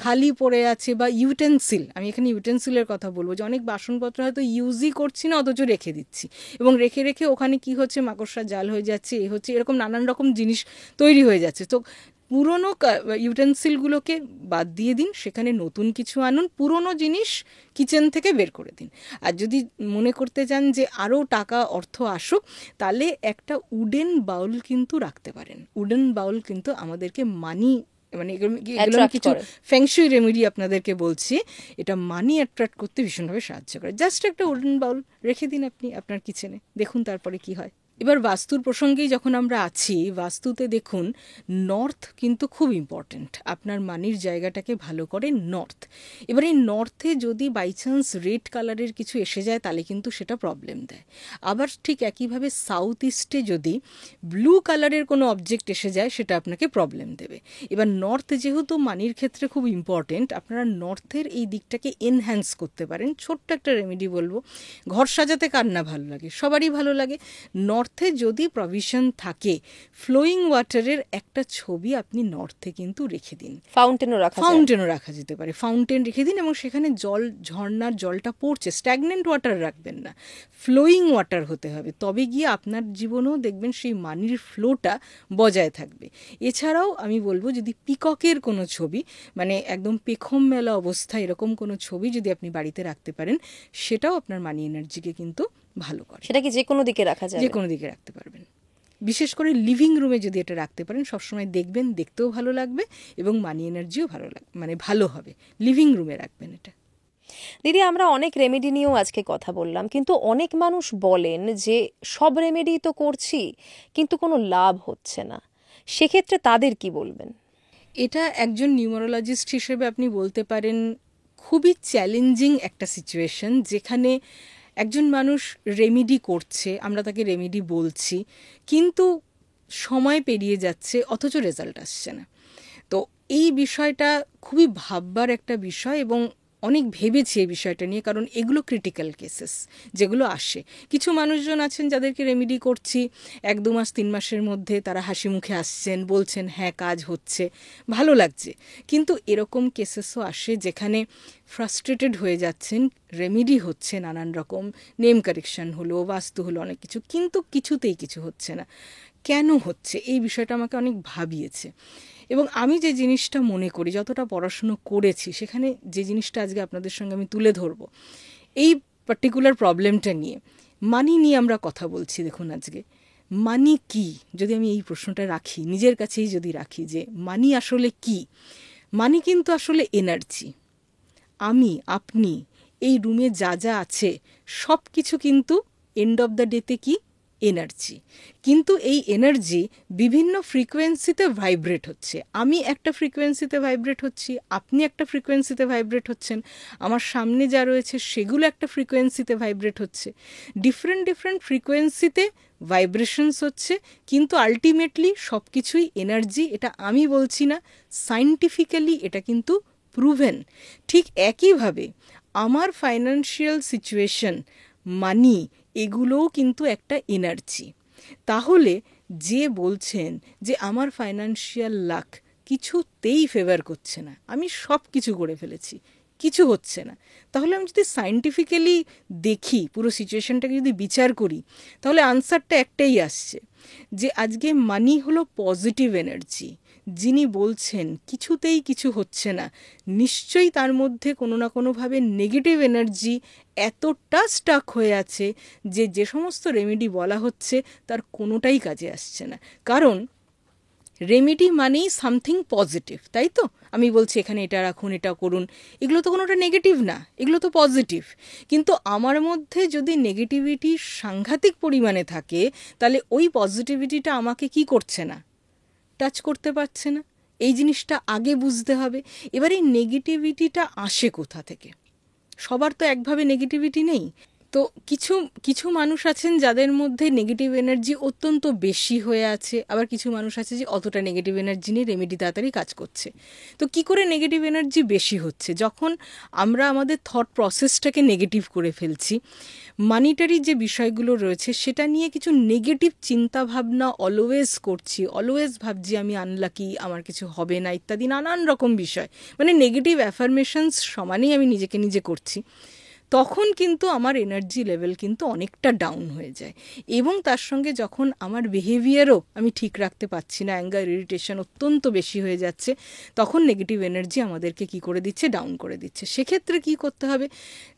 S1: খালি পড়ে আছে। বা ইউটেন্সিল, আমি এখানে ইউটেন্সিলের কথা বলবো, যে অনেক বাসনপত্র হয়তো ইউজই করছি না অথচ রেখে দিচ্ছি, এবং রেখে রেখে ওখানে কি হচ্ছে, মাকড়সা জাল হয়ে যাচ্ছে, এ হচ্ছে, এরকম নানান রকম জিনিস তৈরি হয়ে যাচ্ছে। তো পুরনো ইউটেন্সিলগুলোকে বাদ দিয়ে দিন, সেখানে নতুন কিছু আনুন, পুরনো জিনিস কিচেন থেকে বের করে দিন। আর যদি মনে করতে চান যে আরও টাকা অর্থ আসুক, তাহলে একটা উডেন বাউল কিন্তু রাখতে পারেন। উডেন বাউল কিন্তু আমাদেরকে মানি, মানে এগুলো কিছু ফেংশুই রেমেডি আপনাদেরকে বলছি, এটা মানি অ্যাট্রাক্ট করতে ভীষণভাবে সাহায্য করে। জাস্ট একটা উডেন বাউল রেখে দিন আপনি আপনার কিচেনে, দেখুন তারপরে কি হয়। এবার বাস্তুর প্রসঙ্গেই যখন আমরা আছি, বাস্তুতে দেখুন নর্থ কিন্তু খুব ইম্পর্ট্যান্ট, আপনার মানির জায়গাটাকে ভালো করে নর্থ। এবার এই নর্থে যদি বাই চান্স রেড কালারের কিছু এসে যায় তাহলে কিন্তু সেটা প্রবলেম দেয়। আবার ঠিক একইভাবে সাউথ ইস্টে যদি ব্লু কালারের কোনো অবজেক্ট এসে যায় সেটা আপনাকে প্রবলেম দেবে। এবার নর্থ যেহেতু মানির ক্ষেত্রে খুব ইম্পর্টেন্ট, আপনারা নর্থের এই দিকটাকে এনহ্যান্স করতে পারেন। ছোট্ট একটা রেমেডি বলবো, ঘর সাজাতে কার না ভালো লাগে, সবারই ভালো লাগে। নর্থে যদি প্রভিশন থাকে, ফ্লোয়িং ওয়াটারের একটা ছবি আপনি নর্থে কিন্তু রেখে দিন। ফাউন্টেনও রাখা যেতে পারে, ফাউন্টেন রেখে দিন, এবং সেখানে জল, ঝর্ণার জলটা পড়ছে, স্ট্যাগনেন্ট ওয়াটার রাখবেন না, ফ্লোয়িং ওয়াটার হতে হবে। তবে গিয়ে আপনার জীবনেও দেখবেন সেই মানির ফ্লোটা বজায় থাকবে। এছাড়াও আমি বলবো, যদি পিককের কোনো ছবি, মানে একদম পেখম মেলা অবস্থায় এরকম কোনো ছবি যদি আপনি বাড়িতে রাখতে পারেন, সেটাও আপনার মানি এনার্জিকে কিন্তু ভালো করে।
S2: সেটা কি যে কোনো দিকে রাখা যাবে?
S1: যে কোনো দিকে রাখতে পারবেন। বিশেষ করে লিভিং রুমে যদি এটা রাখতে পারেন, সবসময় দেখবেন, দেখতেও ভালো লাগবে এবং মানি এনার্জিও ভালো লাগবে, মানে ভালো হবে। লিভিং রুমে রাখবেন এটা।
S2: দিদি, আমরা অনেক রেমেডি নিয়েও আজকে কথা বললাম, কিন্তু অনেক মানুষ বলেন যে সব রেমেডি তো করছি কিন্তু কোনো লাভ হচ্ছে না, সেক্ষেত্রে তাদের কি বলবেন?
S1: এটা একজন নিউমারোলজিস্ট হিসেবে আপনি বলতে পারেন খুবই চ্যালেঞ্জিং একটা সিচুয়েশন, যেখানে একজন মানুষ রেমেডি করছে, আমরা তাকে রেমেডি বলছি, কিন্তু সময় পেরিয়ে যাচ্ছে অথচ রেজাল্ট আসছে না। তো এই বিষয়টা খুবই ভাববার একটা বিষয়, এবং অনেক ভেবেছি এই বিষয়টা নিয়ে, কারণ এগুলো ক্রিটিক্যাল কেসেস যেগুলো আসে। কিছু মানুষজন আছেন যাদেরকে রেমেডি করছি 1-2 মাস 3 মাসের মধ্যে তারা হাসি মুখে আসছেন, বলছেন হ্যাঁ কাজ হচ্ছে, ভালো লাগছে। কিন্তু এরকম কেসেসও আসে যেখানে ফ্রাস্ট্রেটেড হয়ে যাচ্ছেন, রেমেডি হচ্ছে নানান রকম, নেম কারেকশন হলো, বাস্তু হলো, অনেক কিছু, কিন্তু কিছুতেই কিছু হচ্ছে না। কেন হচ্ছে এই বিষয়টা আমাকে অনেক ভাবিয়েছে। এবং আমি যে জিনিসটা মনে করি, যতটা পড়াশুনো করেছি, সেখানে যে জিনিসটা আজকে আপনাদের সঙ্গে আমি তুলে ধরবো এই পার্টিকুলার প্রবলেমটা নিয়ে, মানি নিয়ে আমরা কথা বলছি। দেখুন আজকে মানি কি, যদি আমি এই প্রশ্নটা রাখি নিজের কাছেই, যদি রাখি যে মানি আসলে কি, মানি কিন্তু আসলে এনার্জি। আমি, আপনি, এই রুমে যা যা আছে সব কিছু কিন্তু এন্ড অফ দ্য ডেতে কি এনার্জি। কিন্তু এই এনার্জি বিভিন্ন ফ্রিকোয়েন্সিতে ভাইব্রেট হচ্ছে। আমি একটা ফ্রিকোয়েন্সিতে ভাইব্রেট হচ্ছি, আপনি একটা ফ্রিকোয়েন্সিতে ভাইব্রেট হচ্ছেন, আমার সামনে যা রয়েছে সেগুলো একটা ফ্রিকোয়েন্সিতে ভাইব্রেট হচ্ছে। ডিফারেন্ট ডিফারেন্ট ফ্রিকোয়েন্সিতে ভাইব্রেশনস হচ্ছে, কিন্তু আলটিমেটলি সব কিছুই এনার্জি। এটা আমি বলছি না, সায়েন্টিফিক্যালি এটা কিন্তু প্রুভেন। ঠিক একইভাবে আমার ফাইন্যান্সিয়াল সিচুয়েশন, মানি, এগুলোও কিন্তু একটা এনার্জি। তাহলে যে বলছেন যে আমার ফাইন্যান্সিয়াল লাক কিছুতেই ফেভার করছে না, আমি সব কিছু করে ফেলেছি, কিছু হচ্ছে না, তাহলে আমি যদি সায়েন্টিফিক্যালি দেখি, পুরো সিচুয়েশনটাকে যদি বিচার করি, তাহলে আনসারটা একটাই আসছে যে আজকে মানি হলো পজিটিভ এনার্জি। যিনি বলছেন কিছুতেই কিছু হচ্ছে না, নিশ্চয়ই তার মধ্যে কোনো না কোনোভাবে নেগেটিভ এনার্জি এতটা স্টাক হয়ে আছে যে যে সমস্ত রেমেডি বলা হচ্ছে তার কোনোটাই কাজে আসছে না। কারণ রেমেডি মানেই সামথিং পজিটিভ, তাই তো? আমি বলছি এখানে এটা রাখুন, এটা করুন, এগুলো তো কোনোটা নেগেটিভ না, এগুলো তো পজিটিভ। কিন্তু আমার মধ্যে যদি নেগেটিভিটি সাংঘাতিক পরিমাণে থাকে, তাহলে ওই পজিটিভিটিটা আমাকে কি করছে না, টাচ করতে পারছে না। এই জিনিসটা আগে বুঝতে হবে। এবার এই নেগেটিভিটিটা আসে কোথা থেকে? সবার তো একভাবে নেগেটিভিটি নেই। তো কিছু কিছু মানুষ আছেন যাদের মধ্যে নেগেটিভ এনার্জি অত্যন্ত বেশি হয়ে আছে, আবার কিছু মানুষ আছে যে অতটা নেগেটিভ এনার্জি নিয়ে রেমেডি তাড়াতাড়ি কাজ করছে। তো কি করে নেগেটিভ এনার্জি বেশি হচ্ছে? যখন আমরা আমাদের থট প্রসেসটাকে নেগেটিভ করে ফেলছি, মানিটারি যে বিষয়গুলো রয়েছে সেটা নিয়ে কিছু নেগেটিভ চিন্তাভাবনা অলওয়েজ করছি, অলওয়েজ ভাবছি আমি আনলাকি, আমার কিছু হবে না, ইত্যাদি নানান রকম বিষয়, মানে নেগেটিভ অ্যাফার্মেশনস সমানেই আমি নিজেকে নিজে করছি। তখন কিন্তু আমার এনার্জি লেভেল কিন্তু অনেকটা ডাউন হয়ে যায়। এবং তার সঙ্গে যখন আমার বিহেভিয়ারও আমি ঠিক রাখতে পারছি না, অ্যাঙ্গার, ইরিটেশন অত্যন্ত বেশি হয়ে যাচ্ছে, তখন নেগেটিভ এনার্জি আমাদেরকে কি করে দিচ্ছে, ডাউন করে দিচ্ছে। সেক্ষেত্রে কি করতে হবে?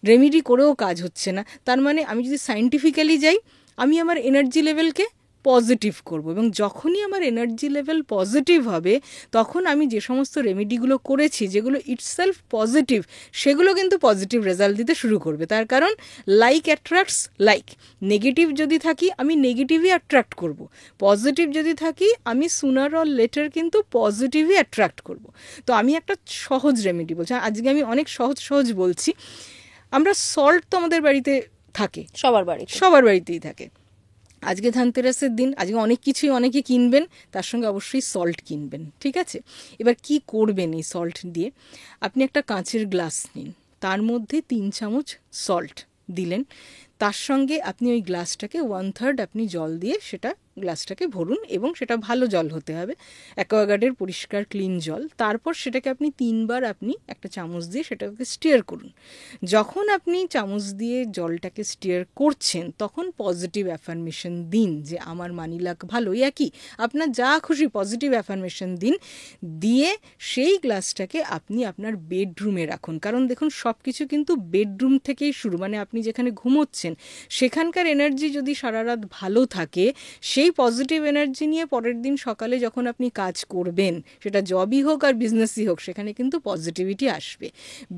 S1: রেমেডি করেও কাজ হচ্ছে না, তার মানে আমি যদি সায়েন্টিফিক্যালি যাই, আমি আমার এনার্জি লেভেলকে পজিটিভ করব, এবং যখনই আমার এনার্জি লেভেল পজিটিভ হবে তখন আমি যে সমস্ত রেমেডিগুলো করেছি যেগুলো ইটসেলফ পজিটিভ, সেগুলো কিন্তু পজিটিভ রেজাল্ট দিতে শুরু করবে। তার কারণ লাইক অ্যাট্রাক্টস লাইক। নেগেটিভ যদি থাকি আমি নেগেটিভই অ্যাট্রাক্ট করব, পজিটিভ যদি থাকি আমি সুনার অর লেটার কিন্তু পজিটিভই অ্যাট্রাক্ট করব। তো আমি একটা সহজ রেমেডি বলছি, আজকে আমি অনেক সহজ সহজ বলছি। আমরা সল্ট তো আমাদের বাড়িতে থাকে, সবার বাড়িতেই থাকে। আজকে ধনতেরাসের দিন, আজকে অনেক কিছুই অনেকে কিনবেন, তার সঙ্গে অবশ্যই সল্ট কিনবেন, ঠিক আছে? এবার কি করবেন এই সল্ট দিয়ে? আপনি একটা কাঁচের গ্লাস নিন, তার মধ্যে 3 চামচ সল্ট দিলেন, তার সঙ্গে আপনি ওই গ্লাসটাকে 1/3 আপনি জল দিয়ে সেটা গ্লাসটাকে ভরুন, এবং সেটা ভালো জল হতে হবে, অ্যাকোয়াগার্ডের পরিষ্কার ক্লিন জল। তারপর সেটাকে আপনি 3 বার আপনি একটা চামচ দিয়ে সেটাকে স্টিয়ার করুন। যখন আপনি চামচ দিয়ে জলটাকে স্টিয়ার করছেন তখন পজিটিভ অ্যাফার্মেশন দিন যে আমার মানি লাক ভালো, একই আপনার যা খুশি পজিটিভ অ্যাফার্মেশন দিন, দিয়ে সেই গ্লাসটাকে আপনি আপনার বেডরুমে রাখুন। কারণ দেখুন সব কিছু কিন্তু বেডরুম থেকেই শুরু, মানে আপনি যেখানে ঘুমোচ্ছেন সেখানকার এনার্জি যদি সারা রাত ভালো থাকে, সেই পজিটিভ এনার্জি নিয়ে পরের দিন সকালে যখন আপনি কাজ করবেন, সেটা জবই হোক আর বিজনেসই হোক, সেখানে কিন্তু পজিটিভিটি আসবে।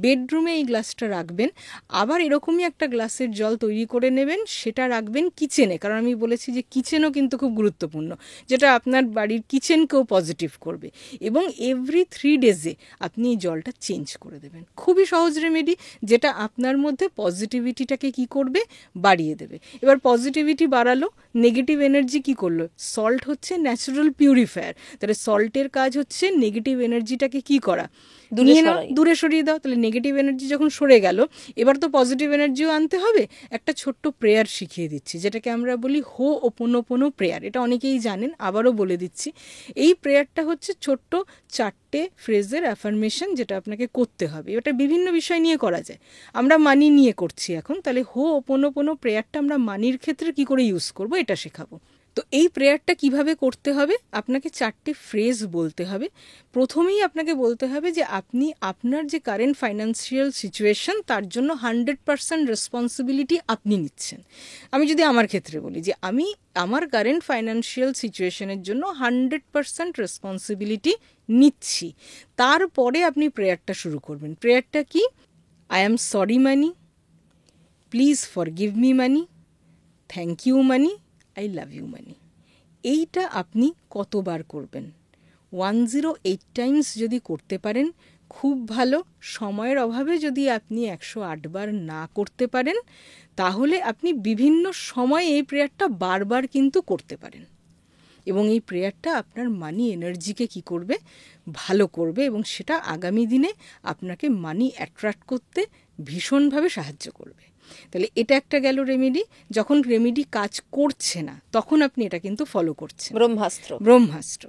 S1: বেডরুমে এই গ্লাসটা রাখবেন। আবার এরকমই একটা গ্লাসের জল তৈরি করে নেবেন, সেটা রাখবেন কিচেনে, কারণ আমি বলেছি যে কিচেনও কিন্তু খুব গুরুত্বপূর্ণ, যেটা আপনার বাড়ির কিচেনকেও পজিটিভ করবে। এবং এভরি 3 ডেজে আপনি এই জলটা চেঞ্জ করে দেবেন। খুবই সহজ রেমেডি, যেটা আপনার মধ্যে পজিটিভিটিটাকে কি করবে, বাড়িয়ে দেবে। এবার পজিটিভিটি বাড়ালো, নেগেটিভ এনার্জি কি কি করলো, সল্ট হচ্ছে ন্যাচারাল পিউরিফায়ার, তাহলে সল্টের কাজ হচ্ছে নেগেটিভ এনার্জিটাকে কি করা, দূরে সরিয়ে দাও। তাহলে নেগেটিভ এনার্জি যখন সরে গেল, এবার তো পজিটিভ এনার্জিও আনতে হবে। একটা ছোট্ট প্রেয়ার শিখিয়ে দিচ্ছি, যেটাকে আমরা বলি হো'ওপোনোপোনো প্রেয়ার। এটা অনেকেই জানেন, আবারও বলে দিচ্ছি। এই প্রেয়ারটা হচ্ছে ছোট্ট 4টে ফ্রেজের অ্যাফার্মেশন, যেটা আপনাকে করতে হবে। এটা বিভিন্ন বিষয় নিয়ে করা যায়, আমরা মানি নিয়ে করছি এখন। তাহলে হো'ওপোনোপোনো প্রেয়ারটা আমরা মানির ক্ষেত্রে কি করে ইউজ করব এটা শেখাবো। তো এই প্রেয়ারটা কিভাবে করতে হবে, আপনাকে 4টে ফ্রেজ বলতে হবে। প্রথমেই আপনাকে বলতে হবে যে আপনি আপনার যে কারেন্ট ফাইন্যান্সিয়াল সিচুয়েশন, তার জন্য 100% রেসপন্সিবিলিটি আপনি নিচ্ছেন। আমি যদি আমার ক্ষেত্রে বলি যে আমি আমার কারেন্ট ফাইন্যান্সিয়াল সিচুয়েশনের জন্য 100% রেসপন্সিবিলিটি নিচ্ছি। তারপরে আপনি প্রেয়ারটা শুরু করবেন। প্রেয়ারটা কি? I am sorry money, please forgive me money, thank you money, I love you money. এইটা আপনি কতবার করবেন? 108 টাইমস যদি করতে পারেন খুব ভালো। সময়ের অভাবে যদি আপনি 108 বার না করতে পারেন, তাহলে আপনি বিভিন্ন সময়ে এই প্রেয়ারটা বারবার কিন্তু করতে পারেন। এবং এই প্রেয়ারটা আপনার মানি এনার্জিকে কি করবে? ভালো করবে, এবং সেটা আগামী দিনে আপনাকে মানি অ্যাট্রাক্ট করতে ভীষণভাবে সাহায্য করবে। তাহলে এটা একটা গেল রেমেডি। যখন রেমেডি কাজ করছে না, তখন আপনি এটা কিন্তু ফলো করছেন, ব্রহ্মাস্ত্র।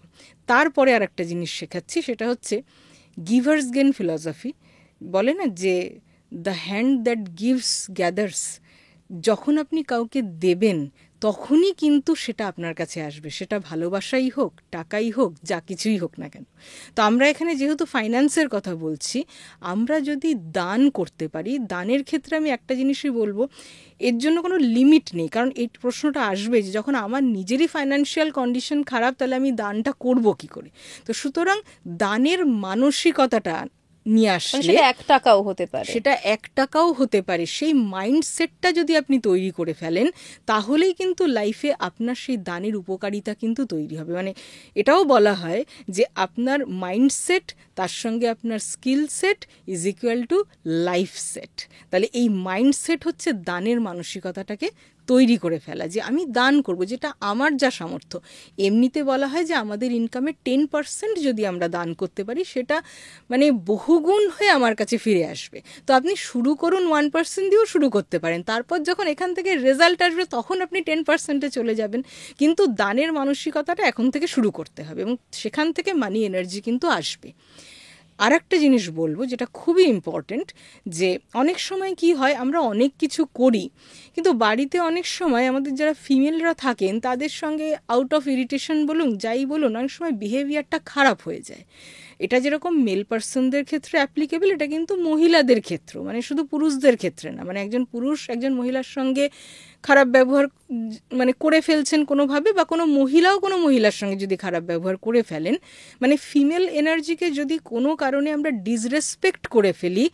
S1: তারপরে আর একটা জিনিস শেখাচ্ছি, সেটা হচ্ছে গিভার্স গেন ফিলসফি। বলে না যে the hand that gives gathers. যখন আপনি কাউকে দেবেন, তখনই কিন্তু সেটা আপনার কাছে আসবে, সেটা ভালোবাসাই হোক, টাকাই হোক, যা কিছুই হোক না কেন। তো আমরা এখানে যেহেতু ফাইন্যান্সের কথা বলছি, আমরা যদি দান করতে পারি, দানের ক্ষেত্রে আমি একটা জিনিসই বলবো, এর জন্য কোনো লিমিট নেই। কারণ এই প্রশ্নটা আসবে যে যখন আমার নিজেরই ফাইন্যান্সিয়াল কন্ডিশন খারাপ, তাহলে আমি দানটা করব কি করে? তো সুতরাং দানের মানসিকতাটা নিয়ে আসলে,
S2: সেটা 1 টাকাও হতে পারে,
S1: সেটা 1 টাকাও হতে পারে। সেই মাইন্ডসেটটা যদি আপনি তৈরি করে ফেলেন, তাহলেই কিন্তু লাইফে আপনার সেই দানের উপকারিতা কিন্তু তৈরি হবে। মানে এটাও বলা হয় যে আপনার মাইন্ডসেট তার সঙ্গে আপনার skill set is equal to life set. তাহলে এই মাইন্ডসেট হচ্ছে দানের মানসিকতাটাকে তৈরি করে ফেলা, যে আমি দান করব, যেটা আমার যা সামর্থ্য। এমনিতে বলা হয় যে আমাদের ইনকামের 10% যদি আমরা দান করতে পারি, সেটা মানে বহুগুণ হয়ে আমার কাছে ফিরে আসবে। তো আপনি শুরু করুন 1% দিয়েও শুরু করতে পারেন, তারপর যখন এখান থেকে রেজাল্ট আসবে তখন আপনি 10%-এ চলে যাবেন। কিন্তু দানের মানসিকতাটা এখন থেকে শুরু করতে হবে, এবং সেখান থেকে মানি এনার্জি কিন্তু আসবে। আর একটা জিনিস বলবো যেটা খুবই ইম্পর্টেন্ট, যে অনেক সময় কি হয়, আমরা অনেক কিছু করি, কিন্তু বাড়িতে অনেক সময় আমাদের যারা ফিমেলরা থাকেন, তাদের সঙ্গে আউট অফ ইরিটেশন বলুন, যাই বলুন, অনেক সময় বিহেভিয়ারটা খারাপ হয়ে যায়। এটা যেরকম মেল পার্সনদের ক্ষেত্রে অ্যাপ্লিকেবল, এটা কিন্তু মহিলাদের ক্ষেত্রেও, মানে শুধু পুরুষদের ক্ষেত্রে না। মানে একজন পুরুষ একজন মহিলার সঙ্গে খারাপ ব্যবহার মানে করে ফেলছেন কোনোভাবে, বা কোনো মহিলাও কোনো মহিলার সঙ্গে যদি খারাপ ব্যবহার করে ফেলেন, মানে ফিমেল এনার্জিকে যদি কোনো কারণে আমরা ডিসরেসপেক্ট করে ফেলি,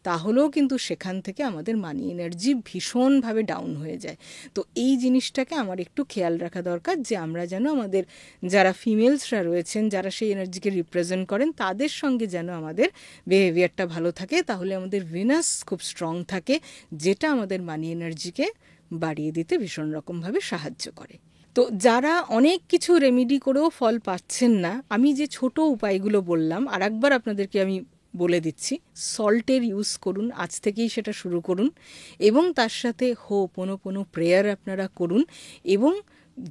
S1: তাহলেও কিন্তু সেখান থেকে আমাদের মানি এনার্জি ভীষণভাবে ডাউন হয়ে যায়। তো এই জিনিসটাকে আমার একটু খেয়াল রাখা দরকার, যে আমরা যেন আমাদের যারা ফিমেলসরা রয়েছেন, যারা সেই এনার্জিকে রিপ্রেজেন্ট করেন, তাদের সঙ্গে যেন আমাদের বিহেভিয়ারটা ভালো থাকে, তাহলে আমাদের ভিনাস খুব স্ট্রং থাকে, যেটা আমাদের মানি এনার্জিকে বাড়িয়ে দিতে ভীষণ রকমভাবে সাহায্য করে। তো যারা অনেক কিছু রেমেডি করেও ফল পাচ্ছেন না, আমি যে ছোট উপায়গুলো বললাম আর একবার আপনাদেরকে আমি বলে দিচ্ছি। সল্টের ইউজ করুন, আজ থেকেই সেটা শুরু করুন, এবং তার সাথে হো'ওপোনোপোনো প্রেয়ার আপনারা করুন, এবং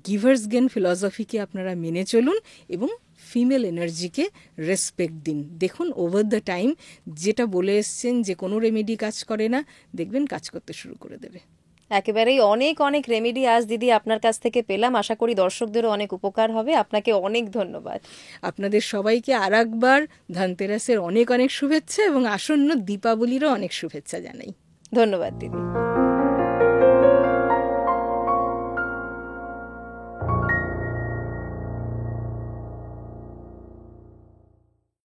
S1: গিভার্স গেন ফিলসফিকে আপনারা মেনে চলুন, এবং ফিমেল এনার্জিকে রেসপেক্ট দিন। দেখুন ওভার দ্য টাইম যেটা বলে এসছেন যে কোনো রেমেডি কাজ করে না, দেখবেন কাজ করতে শুরু করে দেবে।
S2: একেবারেই অনেক অনেক রেমেডি আজ দিদি আপনার কাছ থেকে পেলাম। আশা করি দর্শকদেরও অনেক উপকার হবে। আপনাকে অনেক ধন্যবাদ।
S1: আপনাদের সবাইকে আরেকবার ধনতেরাসের অনেক অনেক শুভেচ্ছা, এবং আসন্ন দীপাবলিরও অনেক শুভেচ্ছা জানাই।
S2: ধন্যবাদ দিদি।